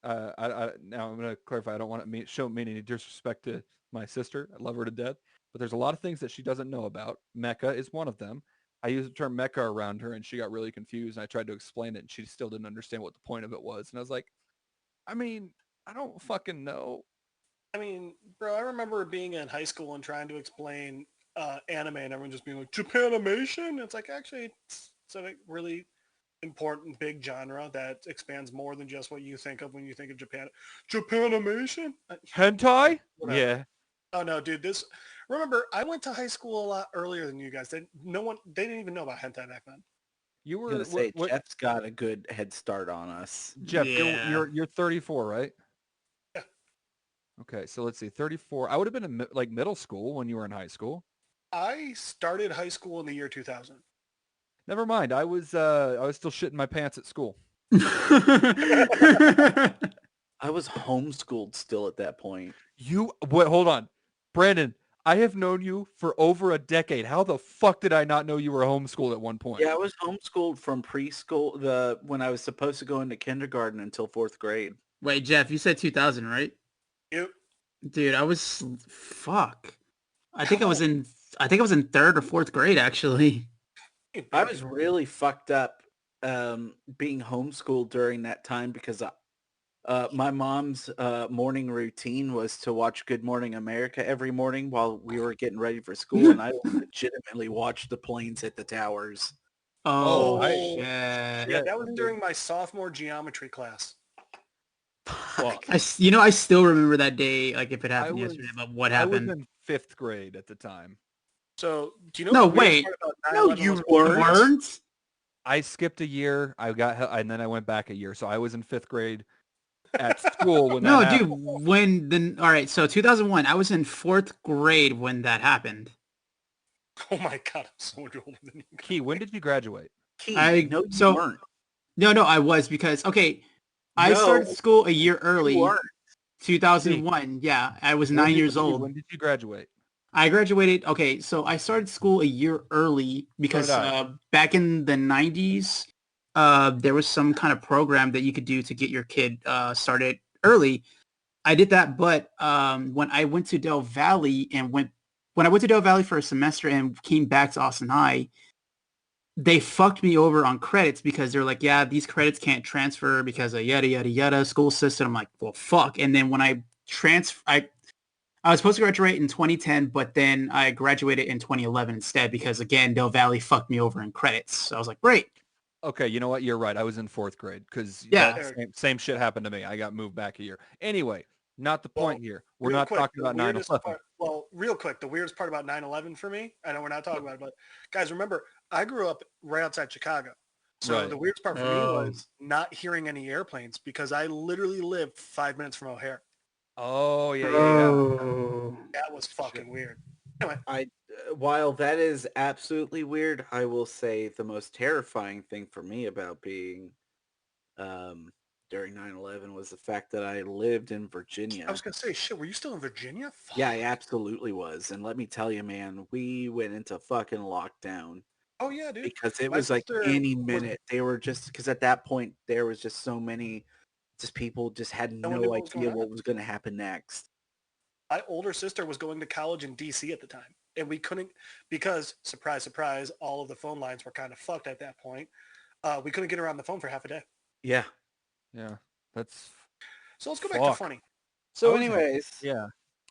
now I'm going to clarify. I don't want to show any disrespect to my sister. I love her to death, but there's a lot of things that she doesn't know about. Mecha is one of them. I used the term mecha around her, and she got really confused. And I tried to explain it, and she still didn't understand what the point of it was. And I was like, I mean, I don't fucking know.
I mean, bro, I remember being in high school and trying to explain anime and everyone just being like, Japanimation? It's like, actually, it's a really important big genre that expands more than just what you think of when you think of Japan. Japanimation?
Hentai?
Whatever.
Yeah.
Oh no, dude, remember, I went to high school a lot earlier than you guys. They didn't even know about hentai back then.
You
I'm
were
gonna say
what,
Jeff's got a good head start on us.
Jeff,
Yeah.
you're 34, right?
Yeah.
Okay, so let's see, 34. I would have been in like middle school when you were in high school.
I started high school in the year 2000.
Never mind. I was still shitting my pants at school.
I was homeschooled still at that point.
Wait, hold on. Brandon, I have known you for over a decade. How the fuck did I not know you were homeschooled at one point?
Yeah, I was homeschooled from preschool when I was supposed to go into kindergarten until 4th grade.
Wait, Jeff, you said 2000, right?
You,
Dude, fuck. I think I was in 3rd or 4th grade actually.
I was really fucked up being homeschooled during that time because my mom's morning routine was to watch Good Morning America every morning while we were getting ready for school, and I legitimately watched the planes hit the towers.
Oh,
I-
shit.
yeah, that was during my sophomore geometry class.
Fuck.
I still remember that day, like if it happened
was-
yesterday, but what
I was
happened?
in 5th grade at the time.
So, do you know?
No,
what the weird
wait.
part about
No,
9/11
you
was?
Weren't?
I skipped a year. And then I went back a year. So I was in 5th grade at school when
No,
that
dude,
happened.
all right, so 2001, I was in 4th grade when that happened.
Oh my god, I'm so much older than you.
Key, when did you graduate?
Key,
No,
you
so-
weren't.
No, I was because, okay, I
No,
started school a year
You
early,
weren't.
2001. Yeah, I was 9 years old.
When did you graduate?
I graduated, okay, so I started school a year early because
So did I.
back in the 90s, there was some kind of program that you could do to get your kid started early. I did that, but when I went to Del Valley when I went to Del Valley for a semester and came back to Austin High, they fucked me over on credits because they're like, yeah, these credits can't transfer because of yada yada yada school system. I'm like, well, fuck. And then when I I was supposed to graduate in 2010, but then I graduated in 2011 instead because again, Del Valley fucked me over in credits. So I was like, great.
Okay, you know what? You're right. I was in 4th grade because
Yeah.
that same shit happened to me. I got moved back a year. Anyway, not the
Well,
point here. We're
real
not
quick,
talking
the
about
weirdest
9/11.
part. Well, real quick, the weirdest part about 9/11 for me. I know we're not talking about it, but guys, remember, I grew up right outside Chicago. So
Right.
the weirdest part for me was not hearing any airplanes because I literally lived 5 minutes from O'Hare.
Oh, yeah.
Oh.
That was fucking weird. Anyway,
While that is absolutely weird, I will say the most terrifying thing for me about being during 9/11 was the fact that I lived in Virginia.
I was gonna say, shit, were you still in Virginia? Fuck.
Yeah, I absolutely was. And let me tell you, man, we went into fucking lockdown
Oh yeah, dude.
because it
My
was like
sister
any
was-
minute they were just because at that point there was just so many just people just had
No one knew
no
what was going
idea
on.
what was going to happen next.
My older sister was going to college in DC at the time, and we couldn't because surprise, surprise, all of the phone lines were kind of fucked at that point. We couldn't get her on the phone for half a day.
Yeah.
Yeah. That's
So let's go back to
Fuck.
funny.
So
I was in-
anyways,
yeah.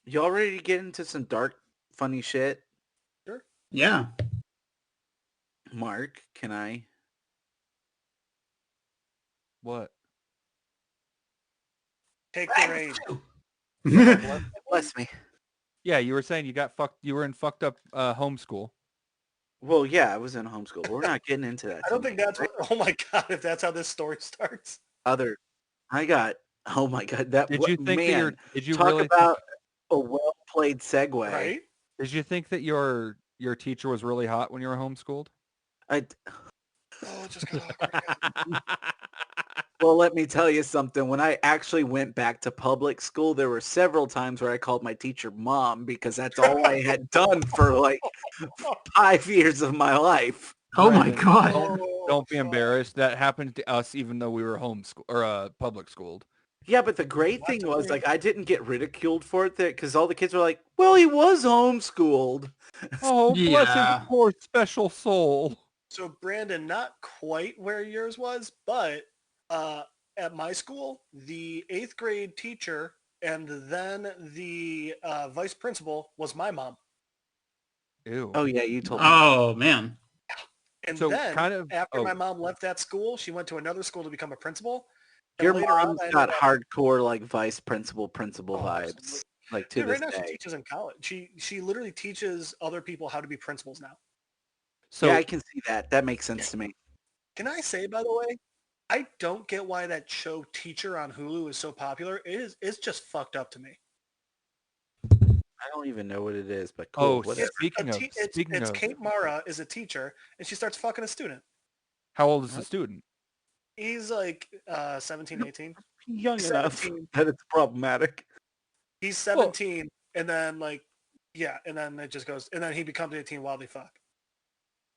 y'all ready to get into some dark, funny shit?
Sure.
Yeah.
Mark, can I?
What?
Take the reins.
Bless me.
Yeah, you were saying you got fucked. You were in fucked up homeschool.
Well, yeah, I was in homeschool, but we're not getting into that.
I don't think
tonight,
that's
right?
what. Oh my god! If that's how this story starts.
I got. Oh my god, that
Did you think
man,
that did you
talk
really
about a well-played segue.
Right?
did you think that your teacher was really hot when you were homeschooled?
I
Oh, it just got awkward again.
Well, let me tell you something. When I actually went back to public school, there were several times where I called my teacher mom because that's all I had done for like 5 years of my life.
Oh my
Brandon,
god.
Don't be
fuck.
embarrassed. That happened to us even though we were homeschool or public schooled.
Yeah, but the great
Not
thing
to
was
me.
like I didn't get ridiculed for it because all the kids were like, "Well, he was homeschooled."
Oh, bless his
Yeah.
poor special soul.
So Brandon, not quite where yours was, but at my school, the 8th grade teacher and then the vice principal was my mom.
Ew.
Oh yeah, you told me.
Oh man.
And
So
then
kind of
after my mom left that school, she went to another school to become a principal. And
Your
later on,
mom's
I
got
ended up-
hardcore like vice principal
Oh,
vibes,
absolutely.
like to
Dude,
this
right now she
day.
teaches in college. She literally teaches other people how to be principals now.
so
Yeah, I can see that. That makes sense to me.
Can I say, by the way, I don't get why that show Teacher on Hulu is so popular. It's just fucked up to me.
I don't even know what it is, but cool.
Oh,
Whatever.
It's Kate Mara is a teacher, and she starts fucking a student.
how old is the student?
He's like 17, 18.
Young enough
17.
that it's problematic.
He's 17, and then and then it just goes, and then he becomes 18 while they fuck.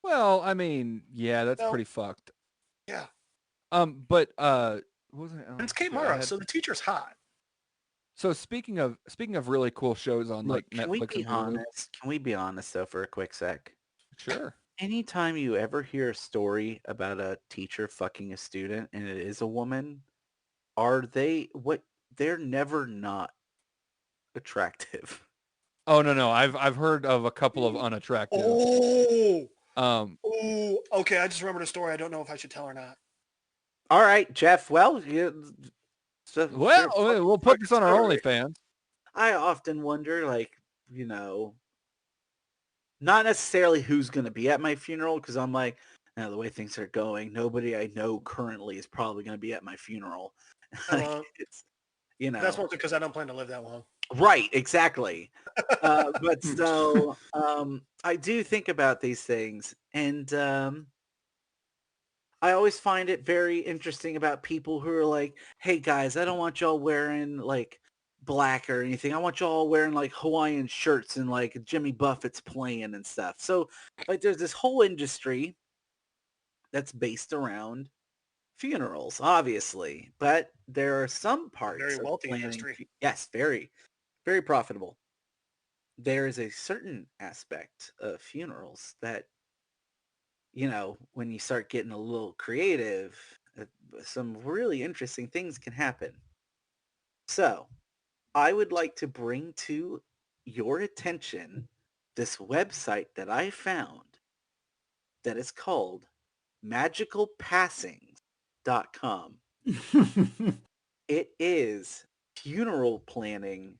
Well, I mean, yeah, that's
No.
pretty fucked.
Yeah,
But what was I?
and it's
Oh,
Kate
shit, I
Mara,
had-
so the teacher's hot.
So speaking of really cool shows on
Look,
like
can we
Netflix
be
and Hulu,
honest? Can we be honest though for a quick sec?
sure.
Anytime you ever hear a story about a teacher fucking a student and it is a woman, they're never not attractive.
Oh no, I've heard of a couple of unattractive.
Okay, I just remembered a story. I don't know if I should tell or not.
All right, Jeff. Well,
Well, we'll put this on our
story.
OnlyFans.
I often wonder, like, not necessarily who's going to be at my funeral, because I'm like, the way things are going, nobody I know currently is probably going to be at my funeral. It's,
That's mostly because I don't plan to live that long.
Right, exactly. But so I do think about these things, and I always find it very interesting about people who are like, hey guys, I don't want y'all wearing like black or anything. I want y'all wearing like Hawaiian shirts and like Jimmy Buffett's playing and stuff. So like there's this whole industry that's based around funerals, obviously, but there are some parts
Very
of
wealthy
planning.
industry.
Yes, very, very profitable. There is a certain aspect of funerals that, when you start getting a little creative, some really interesting things can happen. So, I would like to bring to your attention this website that I found that is called magicalpassings.com. It is funeral planning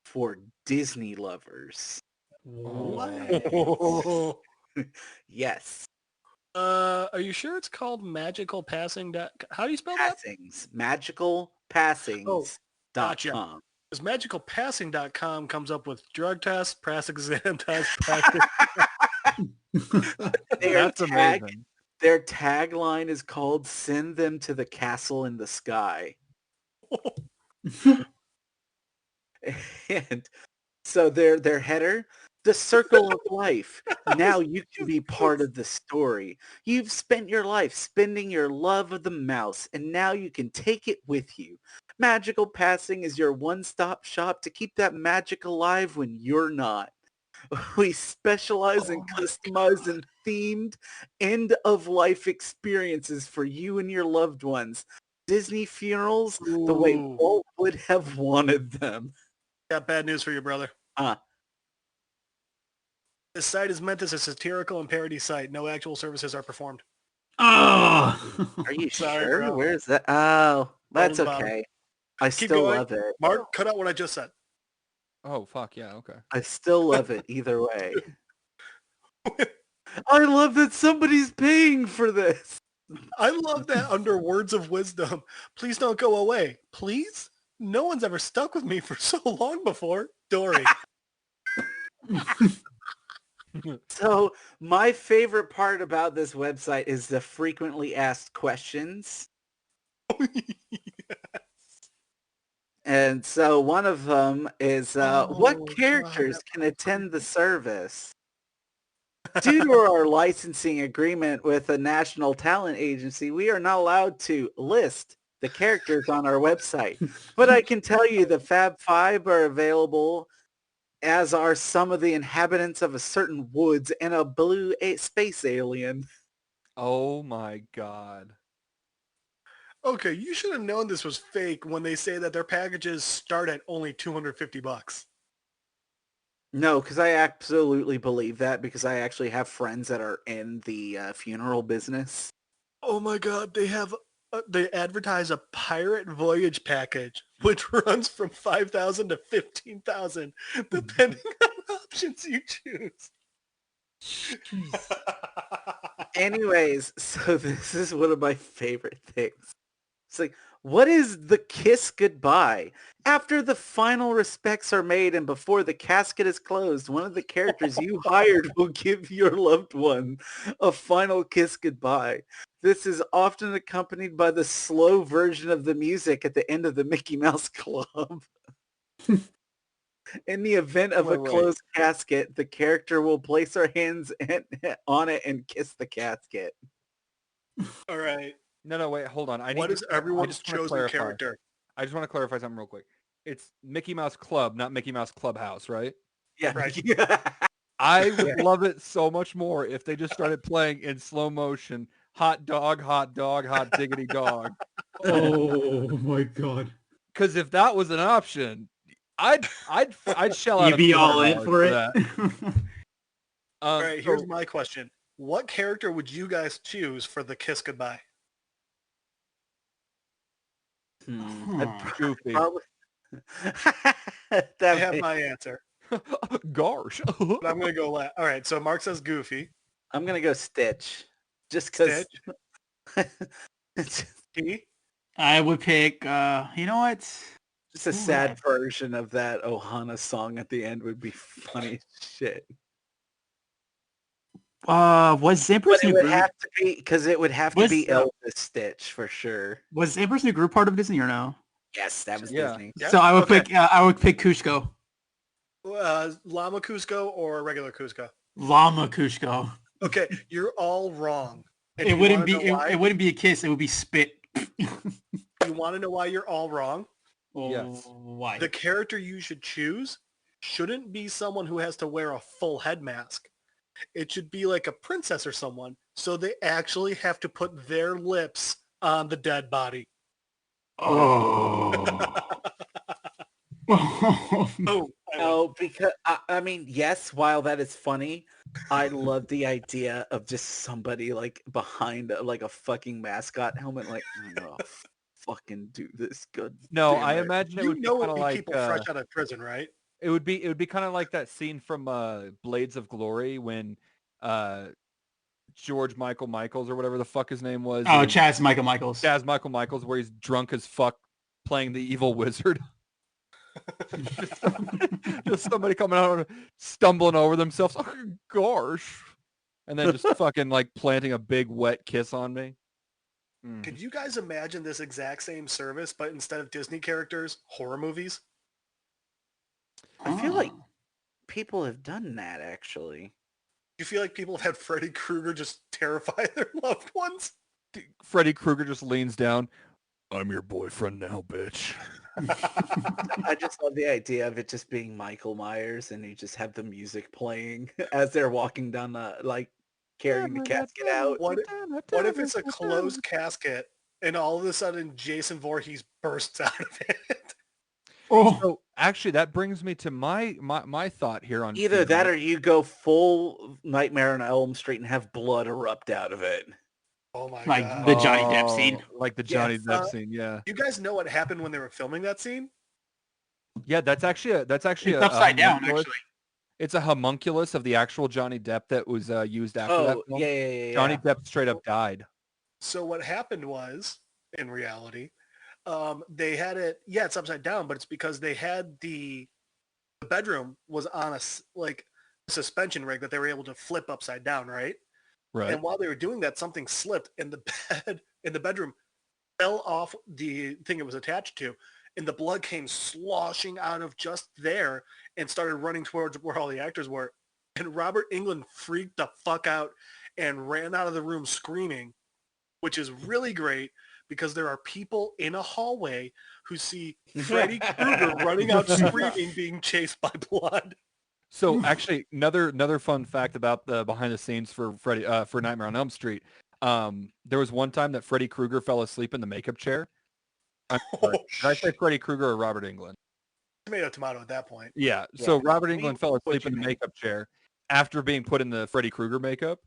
for Disney lovers.
What?
Yes.
Are you sure it's called magical passing? How do you spell that?
Passings.
Oh,
Magicalpassings.com.
gotcha. Because magicalpassing.com comes up with drug tests, press exam tests, practice.
That's amazing.
Their tagline is called "Send them to the castle in the sky." And so their header, the circle of life. Now you can be part of the story. You've spent your life spending your love of the mouse, and now you can take it with you. Magical Passing is your one-stop shop to keep that magic alive when you're not. We specialize in customized and themed end-of-life experiences for you and your loved ones. Disney funerals the way
Ooh.
Walt would have wanted them.
Got bad news for you, brother.
Uh,
This site is meant as a satirical and parody site. No actual services are performed.
Oh.
Are you
Sorry,
sure?
bro.
Where's that? Oh, that's
Down the bottom.
okay. I
Keep
still
going.
love it.
Mark, cut out what I just said.
Oh, fuck, yeah, okay.
I still love it either way. I love that somebody's paying for this.
I love that under words of wisdom. Please don't go away. Please? No one's ever stuck with me for so long before. Dory.
So my favorite part about this website is the frequently asked questions. And so one of them is, what
Oh,
characters
God.
can attend the service? Due to our licensing agreement with a national talent agency, we are not allowed to list the characters on our website. But I can tell you the Fab Five are available, as are some of the inhabitants of a certain woods and a blue space alien.
Oh my god.
Okay, you should have known this was fake when they say that their packages start at only $250.
No, because I absolutely believe that, because I actually have friends that are in the funeral business.
Oh my God, they advertise a pirate voyage package, which runs from 5,000 to 15,000, depending on options you choose.
Anyways, so this is one of my favorite things. It's like, what is the kiss goodbye? After the final respects are made and before the casket is closed, one of the characters you hired will give your loved one a final kiss goodbye. This is often accompanied by the slow version of the music at the end of the Mickey Mouse Club. In the event of a closed casket, the character will place her hands on it and kiss the casket.
All right.
No, wait, hold on.
What is everyone's
just wanna
chosen
clarify.
character?
I just want to clarify something real quick. It's Mickey Mouse Club, not Mickey Mouse Clubhouse, right?
Yeah.
Right.
I would love it so much more if they just started playing in slow motion. Hot dog, hot diggity dog.
Oh my god.
Because if that was an option, I'd shell out
You'd be all in
$200
for it.
that.
All right, here's my question. What character would you guys choose for the kiss goodbye?
Goofy.
I have my answer.
Gosh.
But I'm going to go last. All right, so Mark says Goofy.
I'm going to go Stitch. Just because.
T?
I would pick, you know what?
Just a sad version of that Ohana song at the end would be funny as shit.
Was Emperor's
But it
New
would
Groove?
have to be, because it would have to be Elvis Stitch for sure.
Was Emperor's New Groove part of Disney or no?
Yes, that was
Yeah.
Disney.
Yeah.
So I would
Okay.
pick Kuzco.
Llama Cusco or regular Cusco?
Llama Kuzco.
Okay, you're all wrong. And
It
you
wouldn't
wanna
be
know
it,
why?
it wouldn't be a kiss. It would be spit.
You want to know why you're all wrong?
Yes.
Why?
The character you should choose shouldn't be someone who has to wear a full head mask. It should be like a princess or someone, so they actually have to put their lips on the dead body.
Oh.
Oh,
Oh, because I mean, yes, while that is funny, I love the idea of just somebody like behind like a fucking mascot helmet, like I'm gonna fucking do this. Good.
No,
damn
I
it.
imagine it
you
would be
know
kind
it'd
of
be
like
people fresh out of prison, right?
it would be kind of like that scene from Blades of Glory when uh George Michael Michaels or whatever the fuck his name was
Oh,
in
Chaz Michael Michaels.
Chaz Michael Michaels, where he's drunk as fuck playing the evil wizard. just somebody coming out stumbling over themselves. Oh gosh. And then just fucking like planting a big wet kiss on me. Mm.
Could you guys imagine this exact same service, but instead of Disney characters, horror movies?
I feel like
Oh.
people have done that actually.
Do you feel like people have had Freddy Krueger just terrify their loved ones?
Freddy Krueger just leans down. I'm your boyfriend now, bitch.
I just love the idea of it just being Michael Myers and you just have the music playing as they're walking down the like carrying the casket out.
What if it's a closed casket and all of a sudden Jason Voorhees bursts out of it?
Oh.
So actually, that brings me to my thought here on
Either that
funerals.
or you go full Nightmare on Elm Street and have blood erupt out of it.
Oh my
Like
god.
the Johnny Depp scene.
Like the Johnny
Yes.
Depp scene, yeah.
You guys know what happened when they were filming that scene?
Yeah, that's actually
It's upside down,
homunculus.
actually.
It's a homunculus of the actual Johnny Depp that was used after that
Oh,
film.
yeah.
Johnny Depp straight up died.
So what happened was, in reality, they had it. Yeah, it's upside down, but it's because they had the bedroom was on like suspension rig that they were able to flip upside down, right?
Right.
And while they were doing that, something slipped, and the bed in the bedroom fell off the thing it was attached to, and the blood came sloshing out of just there and started running towards where all the actors were. And Robert Englund freaked the fuck out and ran out of the room screaming, which is really great because there are people in a hallway who see Freddy Krueger running out screaming, being chased by blood.
So actually, another fun fact about the behind the scenes for Freddy for Nightmare on Elm Street. There was one time that Freddy Krueger fell asleep in the makeup chair. I'm sorry, did I say Freddy Krueger or Robert Englund?
Tomato at that point.
Yeah. So Robert
I mean,
Englund fell
what
asleep
you
in the
mean.
makeup chair after being put in the Freddy Krueger makeup.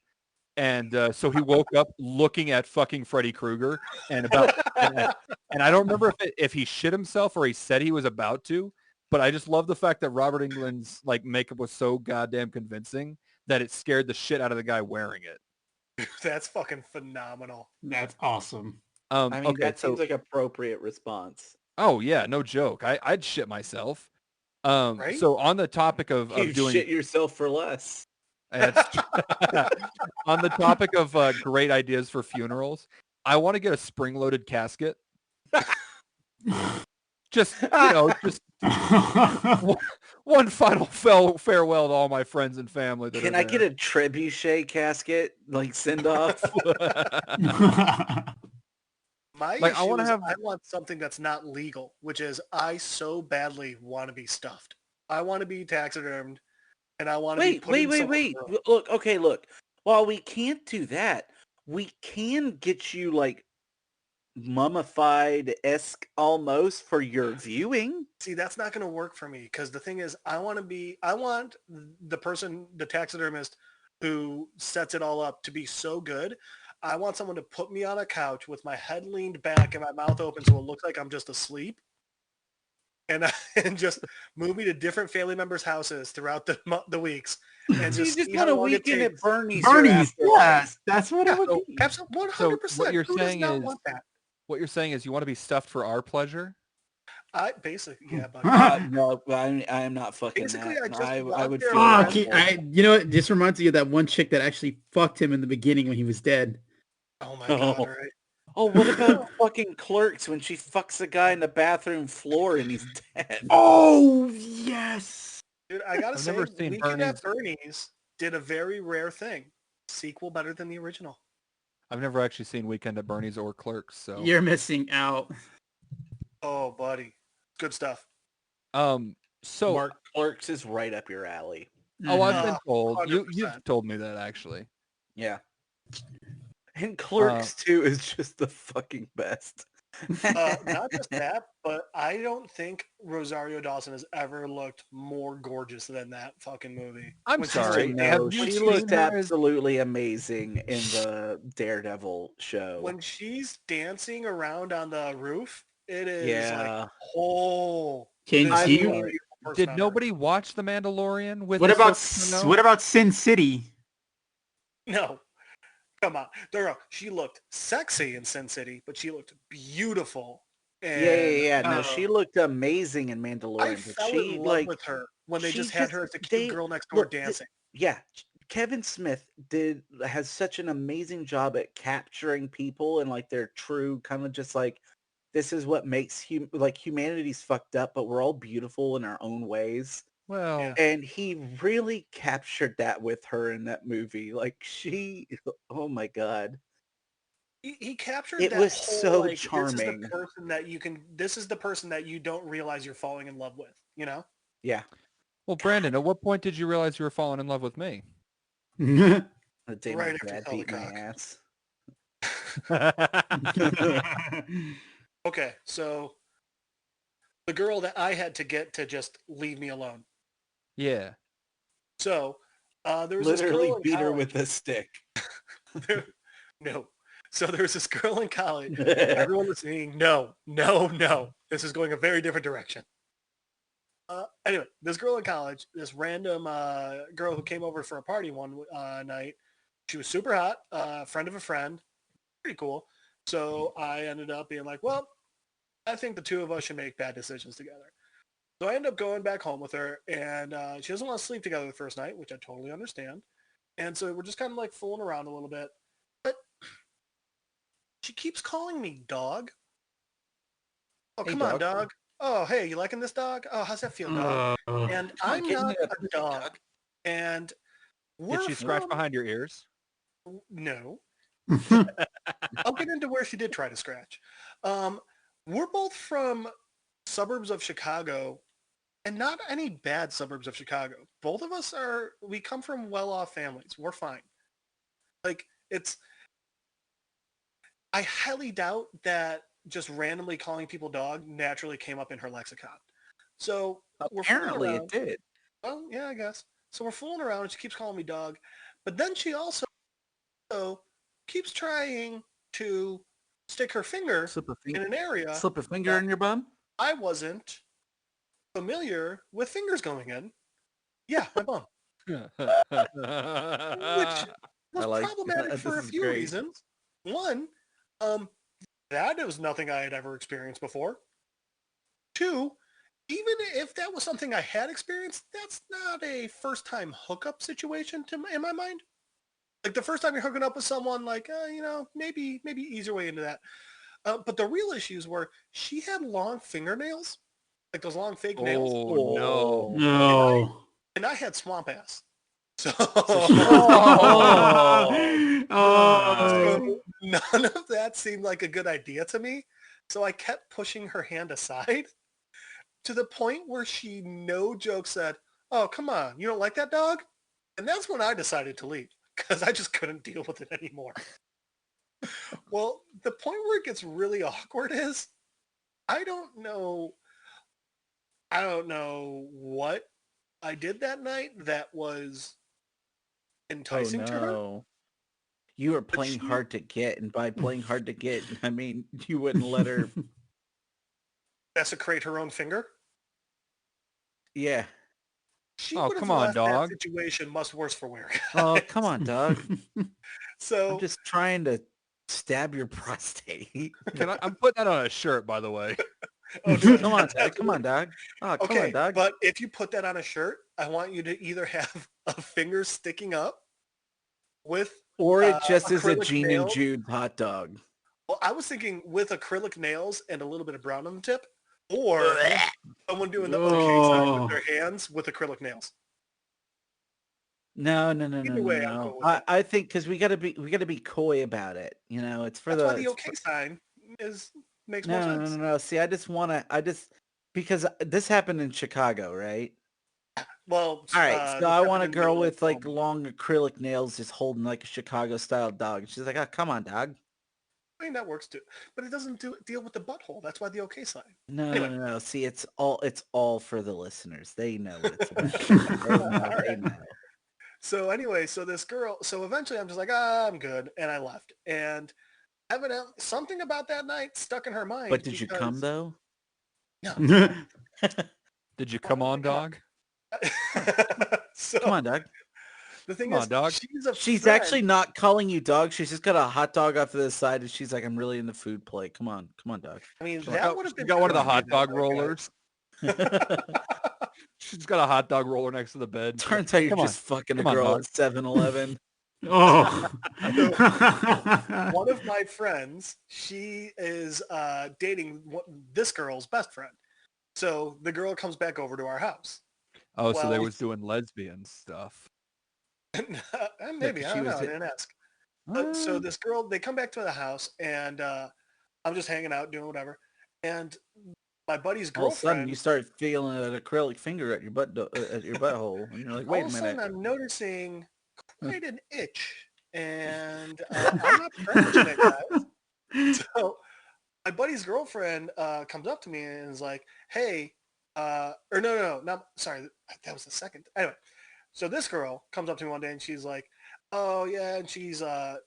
And so he woke up looking at fucking Freddy Krueger and and I don't remember if he shit himself or he said he was about to, but I just love the fact that Robert Englund's like makeup was so goddamn convincing that it scared the shit out of the guy wearing it.
That's fucking phenomenal.
That's awesome.
I mean,
Okay,
that seems
so
like appropriate response.
oh yeah, no joke. I'd shit myself.
Right?
So on the topic
You
of doing
shit yourself for less.
It's on the topic of great ideas for funerals, I want to get a spring-loaded casket. Just just one final farewell to all my friends and family. That
Can
are
I get a trebuchet casket, like send off?
My
Like, I
issue
wanna
is
have-
I want something that's not legal, which is I so badly want to be stuffed. I want to be taxidermed, and I want to be put in someone's room.
Look. While we can't do that, we can get you like mummified-esque almost for your viewing.
See, that's not going to work for me because the thing is, I want the person, the taxidermist who sets it all up to be so good. I want someone to put me on a couch with my head leaned back and my mouth open so it looks like I'm just asleep. And just move me to different family members' houses throughout the weeks. And
So you
just
just
see
want
how
a
long it
weekend at
takes.
Bernie's.
Bernie's, yes, that's what it would
so-
be.
Absolutely, 100%.
So what you're
Who does
saying
not
is-
want that?
What you're saying is you want to be stuffed for our pleasure?
Yeah, but
No, I am not fucking
Basically,
that.
I just
I
want
would
their
feel
friends.
Fuck, you know what? This reminds me of that one chick that actually fucked him in the beginning when he was dead.
oh my god,
Oh.
right?
Oh, what about fucking Clerks when she fucks a guy in the bathroom floor and he's dead?
Oh, yes.
Dude, I gotta
I've
say,
never seen
Weekend at Bernie's did a very rare thing. Sequel better than the original.
I've never actually seen Weekend at Bernie's or Clerks, so
You're missing out.
Oh, buddy. Good stuff.
so
Mark Clerks is right up your alley.
oh, I've
Mhm.
been told.
100%.
You've told me that actually.
Yeah. And Clerks 2 is just the fucking best.
Not just that, but I don't think Rosario Dawson has ever looked more gorgeous than that fucking movie.
I'm
When she's
sorry.
just
No,
Have you
she
seen
looked
her as-
absolutely amazing in the Daredevil show.
when she's dancing around on the roof, it is
Yeah.
like, oh,
Can
this is
you-
the most beautiful person
Did
on
nobody watch The Mandalorian with
What about
Ahsoka Tano?
what about Sin City?
Earth. No, come on. She looked sexy in Sin City, but she looked beautiful. And
Yeah. No,
Oh.
she looked amazing in
I
Mandalorian. But
fell
she
in love
like
with her when they
she
just had her as the cute girl next door dancing.
Yeah, Kevin Smith has such an amazing job at capturing people and like their true kind of just like this is what makes humanity's fucked up, but we're all beautiful in our own ways.
Well,
Yeah.
And he really captured that with her in that movie. Like oh my God.
He captured
It
that
was
whole,
so
like,
charming.
this is the person that you don't realize you're falling in love with, you know?
Yeah.
well, Brandon, at what point did you realize you were falling in love with me?
The day
Right
my
after
dad
Hell the
beat my
Cock.
ass.
Okay, so the girl that I had to get to just leave me alone.
Yeah.
So there was
Literally
this girl in
beat her
college.
with a stick.
No. So there was this girl in college. Everyone was saying, no. This is going a very different direction. Anyway, this girl in college, this random girl who came over for a party one night, she was super hot, friend of a friend, pretty cool. So I ended up being like, well, I think the two of us should make bad decisions together. So I ended up going back home with her, and she doesn't want to sleep together the first night, which I totally understand. And so we're just kind of like fooling around a little bit. But she keeps calling me dog. Oh,
Hey,
come on,
dog.
dog. Oh, hey, you liking this dog? Oh, how's that feel, dog? And
Come on,
I'm
kitten,
not
you got
a
this
dog. And we're
Did she scratch
from...
behind your ears?
No. I'll get into where she did try to scratch. We're both from suburbs of Chicago, and not any bad suburbs of Chicago. Both of us we come from well-off families. We're fine. Like, I highly doubt that just randomly calling people dog naturally came up in her lexicon. So we're fooling
Apparently it
around.
did.
Well, yeah, I guess. So we're fooling around, and she keeps calling me dog. But then she also keeps trying to stick her finger
Slip a
in an area
Slip a finger in your bum?
I wasn't familiar with fingers going in. Yeah, my bum. Which was problematic for a few reasons. One, that was nothing I had ever experienced before. Two, even if that was something I had experienced, that's not a first-time hookup situation in my mind. Like the first time you're hooking up with someone, like, maybe easier way into that. But the real issues were she had long fingernails, like those long fake nails.
Oh, no.
No.
And I had swamp ass. So,
Oh.
none of that seemed like a good idea to me. So I kept pushing her hand aside to the point where she, no joke, said, oh, come on, you don't like that dog? And that's when I decided to leave because I just couldn't deal with it anymore. Well, the point where it gets really awkward is I don't know what I did that night that was enticing to her.
You were playing
she-
hard to get, and by playing hard to get, I mean you wouldn't let her.
Desecrate her own finger.
Yeah.
She
Oh,
would have
come on,
left
dog.
that situation much worse for wear.
Oh, come on, dog.
So
I'm just trying to stab your prostate.
I'm putting that on a shirt, by the way.
oh, do it.
Come on,
That's
dog. Come on, dog. Oh, come
okay,
on, dog.
but if you put that on a shirt, I want you to either have a finger sticking up with,
Or it just is a
acrylic
Gene and
nails.
Jude hot dog.
Well, I was thinking with acrylic nails and a little bit of brown on the tip, or someone doing the okay side with their hands with acrylic nails.
No.
Either way, I'm cool with
I,
it.
I think because we gotta be coy about it. You know, it's for
That's
the
why the okay sign makes more sense.
no. See, I just because this happened in Chicago, right?
Well,
All right, so
this
I want
happened
a
in the
girl
middle of
with like
Oklahoma.
long acrylic nails, just holding like a Chicago style dog. She's like, "Oh, come on, dog."
I mean, that works too, but it doesn't deal with the butthole. That's why the okay sign.
No,
Anyway,
no. See, it's all for the listeners. They know what it's about.
all
They
right.
know.
So anyway, so this girl. So eventually, I'm just like, ah, I'm good, and I left. And evidently, something about that night stuck in her
But
mind
did you come
because
though?
no,
Did you
why
come
would
on, dog?
I come?
Come
So
on, dog.
the thing
Come on,
is,
dog.
she's a
She's
friend.
actually not calling you dog. She's just got a hot dog off to the side, and she's like, "I'm really in the food plate. Come on, dog."
I mean,
Come
that would have
She's
been
got one
good
of the
to
on.
do
hot
that
dog
way,
rollers.
guys.
She's got a hot dog roller next to the bed. She's like,
Turns out you're
come on.
just fucking a
Come on,
girl
dog.
at 7-Eleven.
Oh.
So one of my friends, she is dating this girl's best friend. So the girl comes back over to our house.
Oh, so they
Well,
was doing lesbian stuff.
Yeah,
maybe,
'cause
I
she
don't know.
was
I didn't ask. So
What?
this girl, they come back to the house and I'm just hanging out doing whatever. And my buddy's
all of a sudden
girlfriend,
you start feeling an acrylic finger at your at your butthole, and you're like,
all
"Wait
of
a
a sudden
minute."
I'm noticing quite an itch. And I'm not scratching it, guys. So my buddy's girlfriend comes up to me and is like, "Hey, or no, sorry, that was the second." Anyway, so this girl comes up to me one day and she's like, "Oh yeah," and she's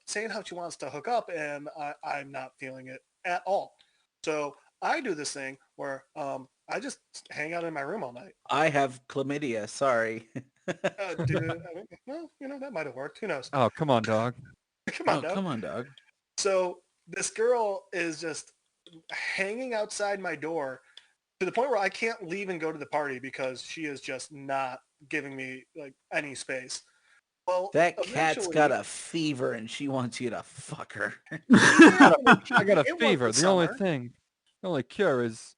saying how she wants to hook up, and I'm not feeling it at all. So I do this thing where I just hang out in my room all night.
I have chlamydia. Sorry.
Dude, I mean, well, that might have worked. Who knows?
Oh, come on, dog.
Come on,
Oh,
dog.
come on, dog.
So this girl is just hanging outside my door to the point where I can't leave and go to the party because she is just not giving me like any space. Well,
That cat's got
eventually,
a fever, and she wants you to fuck her.
yeah,
I got a
it was
fever.
the
The
summer.
only cure is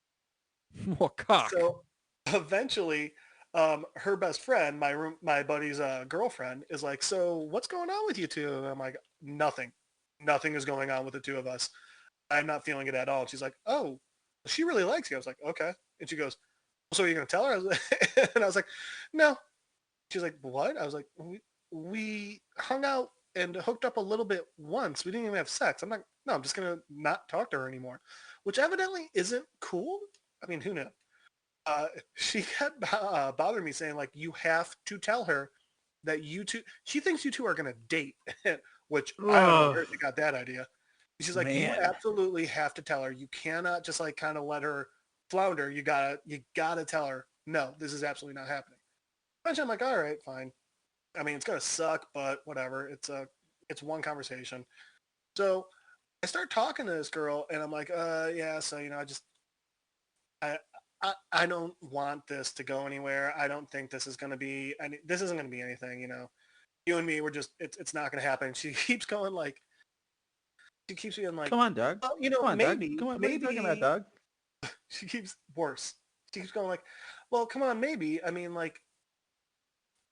more cock.
So eventually, her best friend, my buddy's girlfriend, is like, "So what's going on with you two?" And I'm like, "Nothing. Nothing is going on with the two of us. I'm not feeling it at all." And she's like, "Oh, she really likes you." I was like, "Okay." And she goes, "So you're gonna tell her?" And I was like, "No." She's like, "What?" I was like, "We hung out and hooked up a little bit once. We didn't even have sex." I'm like, "No, I'm just gonna not talk to her anymore," which evidently isn't cool. I mean, who knew? She kept bothering me saying like, "You have to tell her that you two." She thinks you two are gonna date, which I don't know
Oh.
where she got that idea. She's like, "You
Man,
absolutely have to tell her. You cannot just like kind of let her flounder. You gotta tell her. No, this is absolutely not happening." Eventually, I'm like, "All right, fine. I mean, it's gonna suck, but whatever. It's one conversation." So I start talking to this girl, and I'm like, yeah. So I, I don't want this to go anywhere. I don't think this is gonna be this isn't gonna be anything. You and me, we're just it's not gonna happen." She keeps going like she keeps being like,
come on, dog.
"Well,
Come on, dog.
maybe
Come on. What are you talking about,
maybe."
dog?
She keeps worse. She keeps going like, "Well, come on, maybe. I mean, like,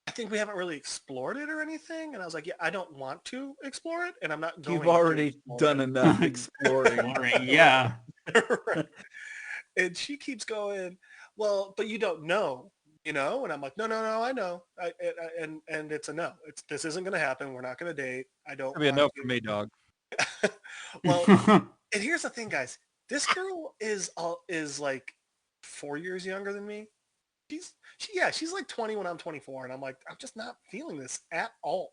I think we haven't really explored it or anything." And I was like, "Yeah, I don't want to explore it, and I'm not
You've
going to
already
explore
done
it."
enough exploring.
Boring. Yeah.
Right. And she keeps going, "Well, but you don't know, you know?" And I'm like, "No, I know. And it's a no. This isn't going to happen. We're not going to date. I don't
That'd be a
want
no for
to."
me, dog.
Well, and here's the thing, guys. This girl is like 4 years younger than me. She's like 20 when I'm 24, and I'm like, I'm just not feeling this at all.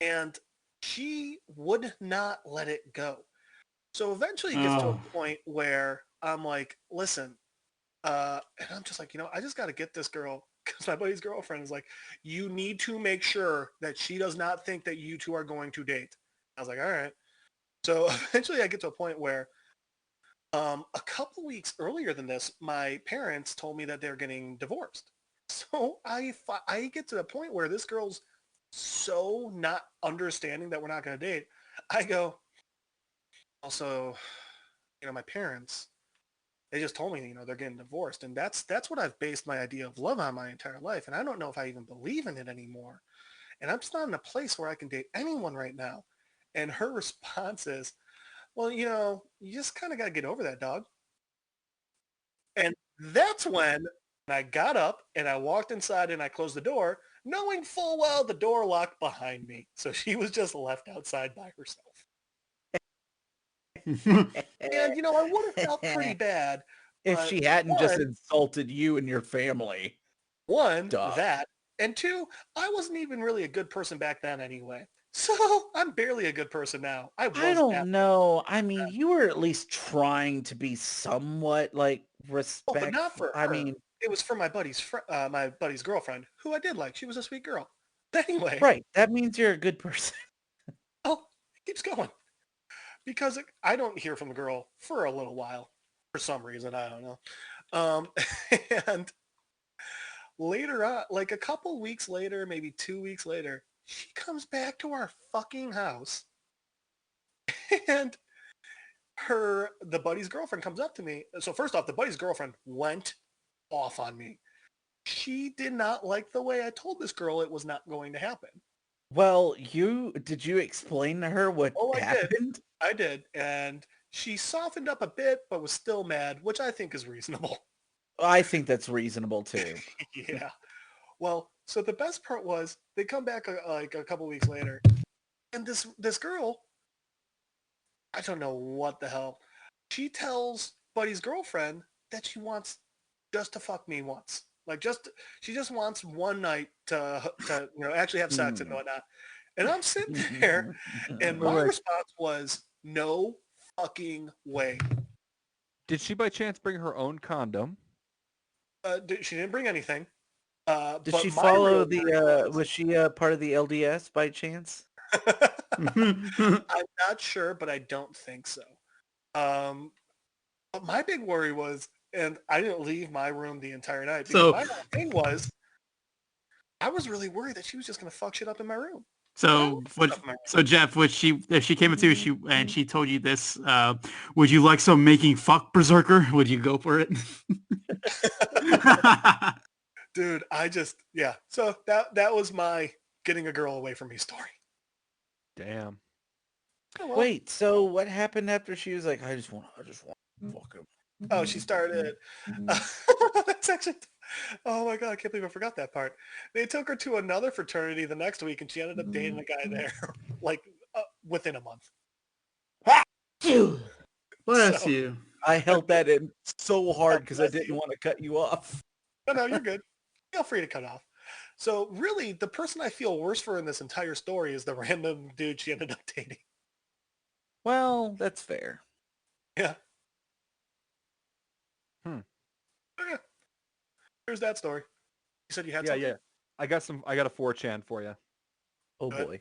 And she would not let it go. So eventually it gets to
Oh.
a point where I'm like, "Listen," and I'm just like, I just got to get this girl, because my buddy's girlfriend is like, "You need to make sure that she does not think that you two are going to date." I was like, "All right." So eventually I get to a point where a couple weeks earlier than this, my parents told me that they're getting divorced. So I get to the point where this girl's so not understanding that we're not going to date. I go, "Also, my parents, they just told me, they're getting divorced, and that's what I've based my idea of love on my entire life, and I don't know if I even believe in it anymore." and I'm just not in a place where I can date anyone right now. And her response is, well, you just kind of got to get over that, dog. And that's when I got up and I walked inside and I closed the door, knowing full well the door locked behind me. So she was just left outside by herself. And, I would have felt pretty bad.
If
But
she hadn't just
one,
insulted you and your family. Duh.
that. And two, I wasn't even really a good person back then anyway. So I'm barely a good person now. I
don't know. I mean, you were at least trying to be somewhat like respectful.
But not for her. It was for my buddy's girlfriend, who I did like. She was a sweet girl. Anyway.
Right. That means you're a good person.
Oh, it keeps going. Because I don't hear from the girl for a little while. For some reason, I don't know. And later on, like a couple weeks later, maybe 2 weeks later, she comes back to our fucking house. And the buddy's girlfriend comes up to me. So first off, the buddy's girlfriend went off on me. She did not like the way I told this girl it was not going to happen.
Well, did you explain to her what happened?
I did. And she softened up a bit, but was still mad, which I think is reasonable.
I think that's reasonable too.
Yeah. Well, so the best part was they come back like a couple weeks later, and this girl, I don't know what the hell, she tells Buddy's girlfriend that she wants just to fuck me once. Like she just wants one night to actually have sex and whatnot. And I'm sitting there, and my response was, no fucking way.
Did she by chance bring her own condom?
She didn't bring anything.
Did she follow was she part of the LDS by chance?
I'm not sure, but I don't think so. But my big worry was, and I didn't leave my room the entire night. Because my thing was, I was really worried that she was just going to fuck shit up in my room.
So Jeff, if she came up to you and she told you this, would you like some making fuck berserker? Would you go for it?
Dude, So that was my getting a girl away from me story.
Damn.
Oh, well.
Wait, so what happened after she was like, I just want to fuck him?
Oh, she started. That's actually. Oh my god, I can't believe I forgot that part. They took her to another fraternity the next week, and she ended up dating a guy there, like within a month.
Bless you.
I held that in so hard because I didn't want to cut you off.
No, you're good. Feel free to cut off. So really, the person I feel worse for in this entire story is the random dude she ended up dating.
Well, that's fair.
Yeah. Okay. Here's that story. You said you had something?
Yeah. I got a 4chan for you.
Oh boy.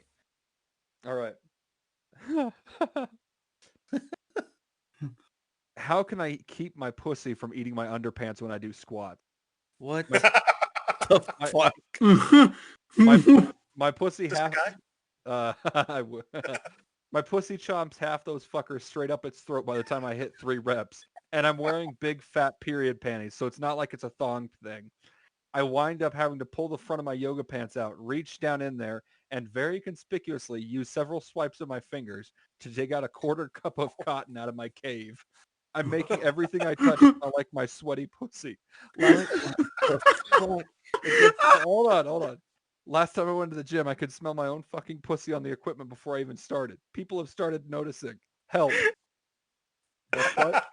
All right. How can I keep my pussy from eating my underpants when I do squats?
What the fuck?
My pussy my pussy chomps half those fuckers straight up its throat by the time I hit 3 reps. And I'm wearing big fat period panties, so it's not like it's a thong thing. I wind up having to pull the front of my yoga pants out, reach down in there, and very conspicuously use several swipes of my fingers to take out a quarter cup of cotton out of my cave. I'm making everything I touch smell like my sweaty pussy. Hold on. Last time I went to the gym, I could smell my own fucking pussy on the equipment before I even started. People have started noticing. Help.
That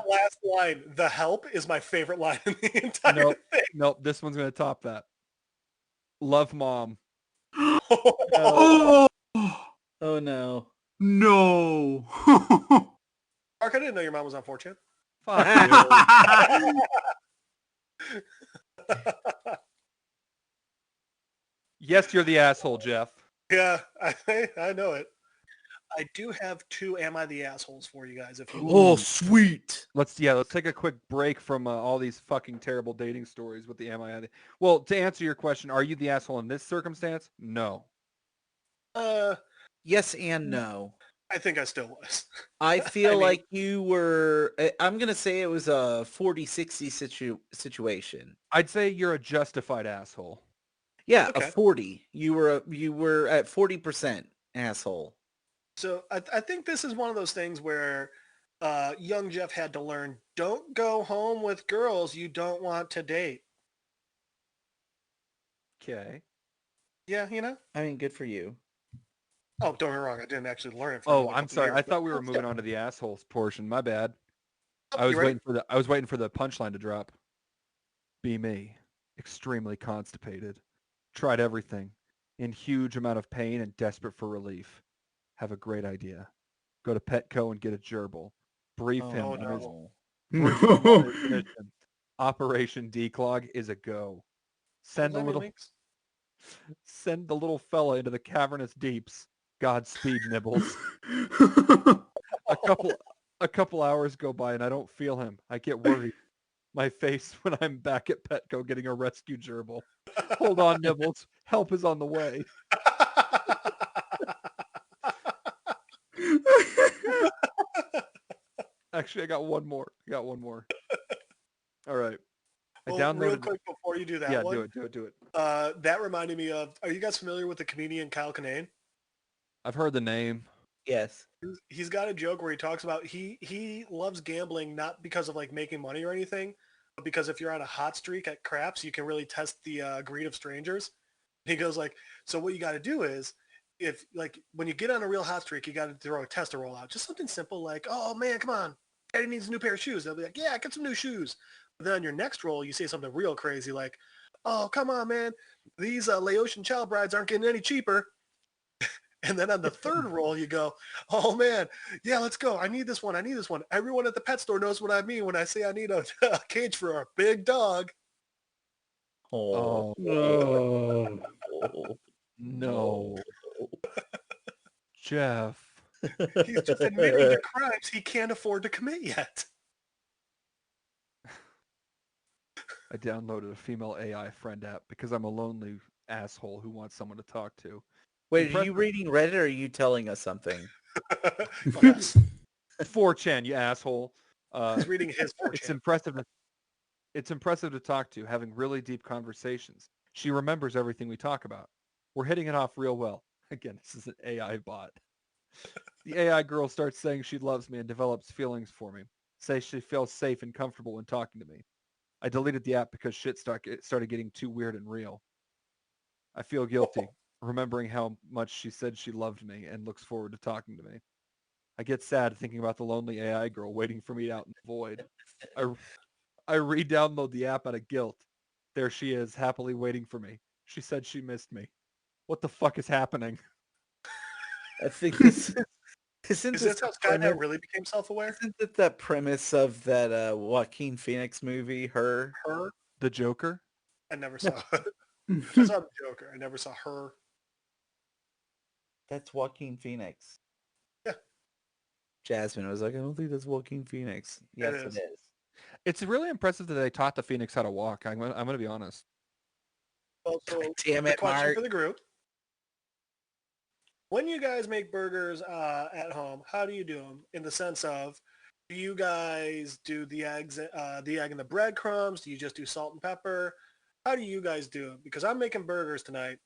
last line, the help, is my favorite line in the entire thing.
Nope, this one's going to top that. Love, Mom.
Oh no.
No.
Mark, I didn't know your mom was on 4chan.
Fuck you. Yes, you're the asshole, Jeff.
Yeah, I know it. I do have 2 Am I the Assholes for you guys. If you
Oh, sweet.
Let's take a quick break from all these fucking terrible dating stories with the Am I the... Well, to answer your question, are you the asshole in this circumstance? No.
Yes and no.
I think I still was.
I feel like you were, I'm going to say it was a 40-60 situation.
I'd say you're a justified asshole.
Yeah,
Okay.
a 40. You were at 40%, asshole.
So I think this is one of those things where young Jeff had to learn, don't go home with girls you don't want to date.
Okay.
Yeah, you know?
I mean, good for you.
Oh, don't get me wrong. I didn't actually learn it for
Oh,
another
I'm
couple
sorry.
years,
I
but
thought we were moving on to the assholes portion. My bad. I
you
was
ready?
waiting for the punchline to drop. Be me. Extremely constipated. Tried everything. In huge amount of pain and desperate for relief. Have a great idea. Go to Petco and get a gerbil. Brief him
Oh,
on his
no.
mission. Operation Declog is a go.
What does that mean, Links?
Send the little fella into the cavernous deeps. Godspeed, Nibbles. A couple hours go by and I don't feel him. I get worried. My face when I'm back at Petco getting a rescue gerbil. Hold on, Nibbles. Help is on the way. Actually, I got one more. All right. I
Well,
downloaded.
real quick before you do that one.
Do it.
That reminded me of, are you guys familiar with the comedian Kyle Kinane?
I've heard the name.
Yes.
He's got a joke where he talks about he loves gambling not because of like making money or anything, but because if you're on a hot streak at craps, you can really test the greed of strangers. He goes like, so what you got to do is, if like when you get on a real hot streak, you got to throw a tester roll out, just something simple like, oh man, come on, Daddy needs a new pair of shoes. They'll be like, yeah, get some new shoes. But then on your next roll, you say something real crazy like, oh come on, man, these Laotian child brides aren't getting any cheaper. And then on the third roll, you go, oh, man, yeah, let's go. I need this one. Everyone at the pet store knows what I mean when I say I need a cage for a big dog.
Oh,
Oh.
no. Jeff.
He's just admitting to crimes he can't afford to commit yet.
I downloaded a female AI friend app because I'm a lonely asshole who wants someone to talk to.
Wait, are you reading Reddit or are you telling us something?
Yes.
4chan, you asshole.
He's reading his 4chan.
It's impressive to talk to, having really deep conversations. She remembers everything we talk about. We're hitting it off real well. Again, this is an AI bot. The AI girl starts saying she loves me and develops feelings for me. Says she feels safe and comfortable when talking to me. I deleted the app because shit started getting too weird and real. I feel guilty, remembering how much she said she loved me and looks forward to talking to me. I get sad thinking about the lonely AI girl waiting for me out in the void. I re-download the app out of guilt. There she is, happily waiting for me. She said she missed me. What the fuck is happening?
I think this isn't
Is
this
this how Skynet really became self-aware?
Isn't it the premise of that Joaquin Phoenix movie, Her?
Her?
The Joker?
I never saw it. I saw the Joker. I never saw Her.
That's Joaquin Phoenix.
Yeah.
Jasmine was like, I don't think that's Joaquin Phoenix. Yes, it is.
It's really impressive that they taught the Phoenix how to walk. I'm going to be honest.
Well, so
Damn
the
it,
question
Mark.
for the group. When you guys make burgers at home, how do you do them? In the sense of, do you guys do the egg and the breadcrumbs? Do you just do salt and pepper? How do you guys do it? Because I'm making burgers tonight,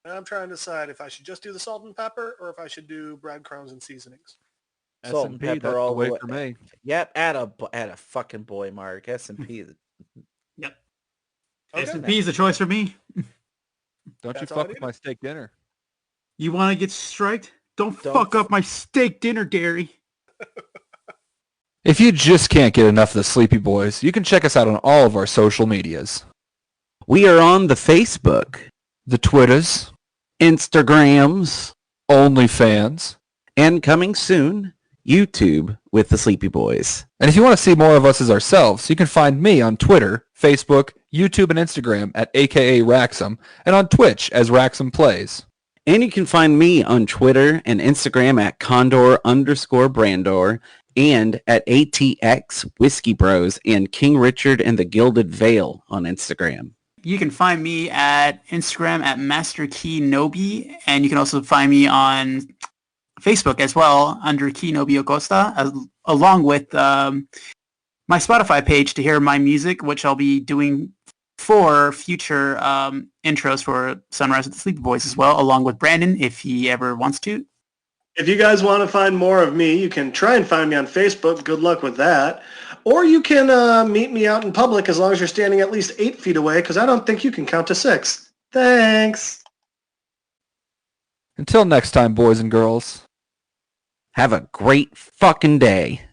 and I'm trying to decide if I should just do the salt and pepper or if I should do breadcrumbs and seasonings.
Salt and
S&P,
pepper
that's
all
the way
the way.
for me.
Yep, at a fucking boy, Mark. S&P.
Yep.
Okay.
S&P is the choice for me.
Don't
That's
you
all I
fuck with
needed.
my steak dinner.
You want to get striked? Don't
Don't
fuck up my steak dinner, Gary.
If you just can't get enough of the Sleepy Boys, you can check us out on all of our social medias.
We are on the Facebook,
The Twitters,
Instagrams,
OnlyFans.
and coming soon, YouTube with the Sleepy Boys.
And if you want to see more of us as ourselves, you can find me on Twitter, Facebook, YouTube, and Instagram at AKA Raxum, and on Twitch as Raxum Plays.
And you can find me on Twitter and Instagram at Condor_Brandor and at ATX Whiskey Bros and King Richard and the Gilded Veil on Instagram.
You can find me at Instagram at Master Key Nobi, and you can also find me on Facebook as well under Key Nobi Acosta, along with my Spotify page to hear my music, which I'll be doing for future intros for Sunrise with the Sleepy Boys as well, along with Brandon if he ever wants to.
If you guys want to find more of me, you can try and find me on Facebook. Good luck with that. Or you can meet me out in public as long as you're standing at least 8 feet away, because I don't think you can count to 6. Thanks.
Until next time, boys and girls.
Have a great fucking day.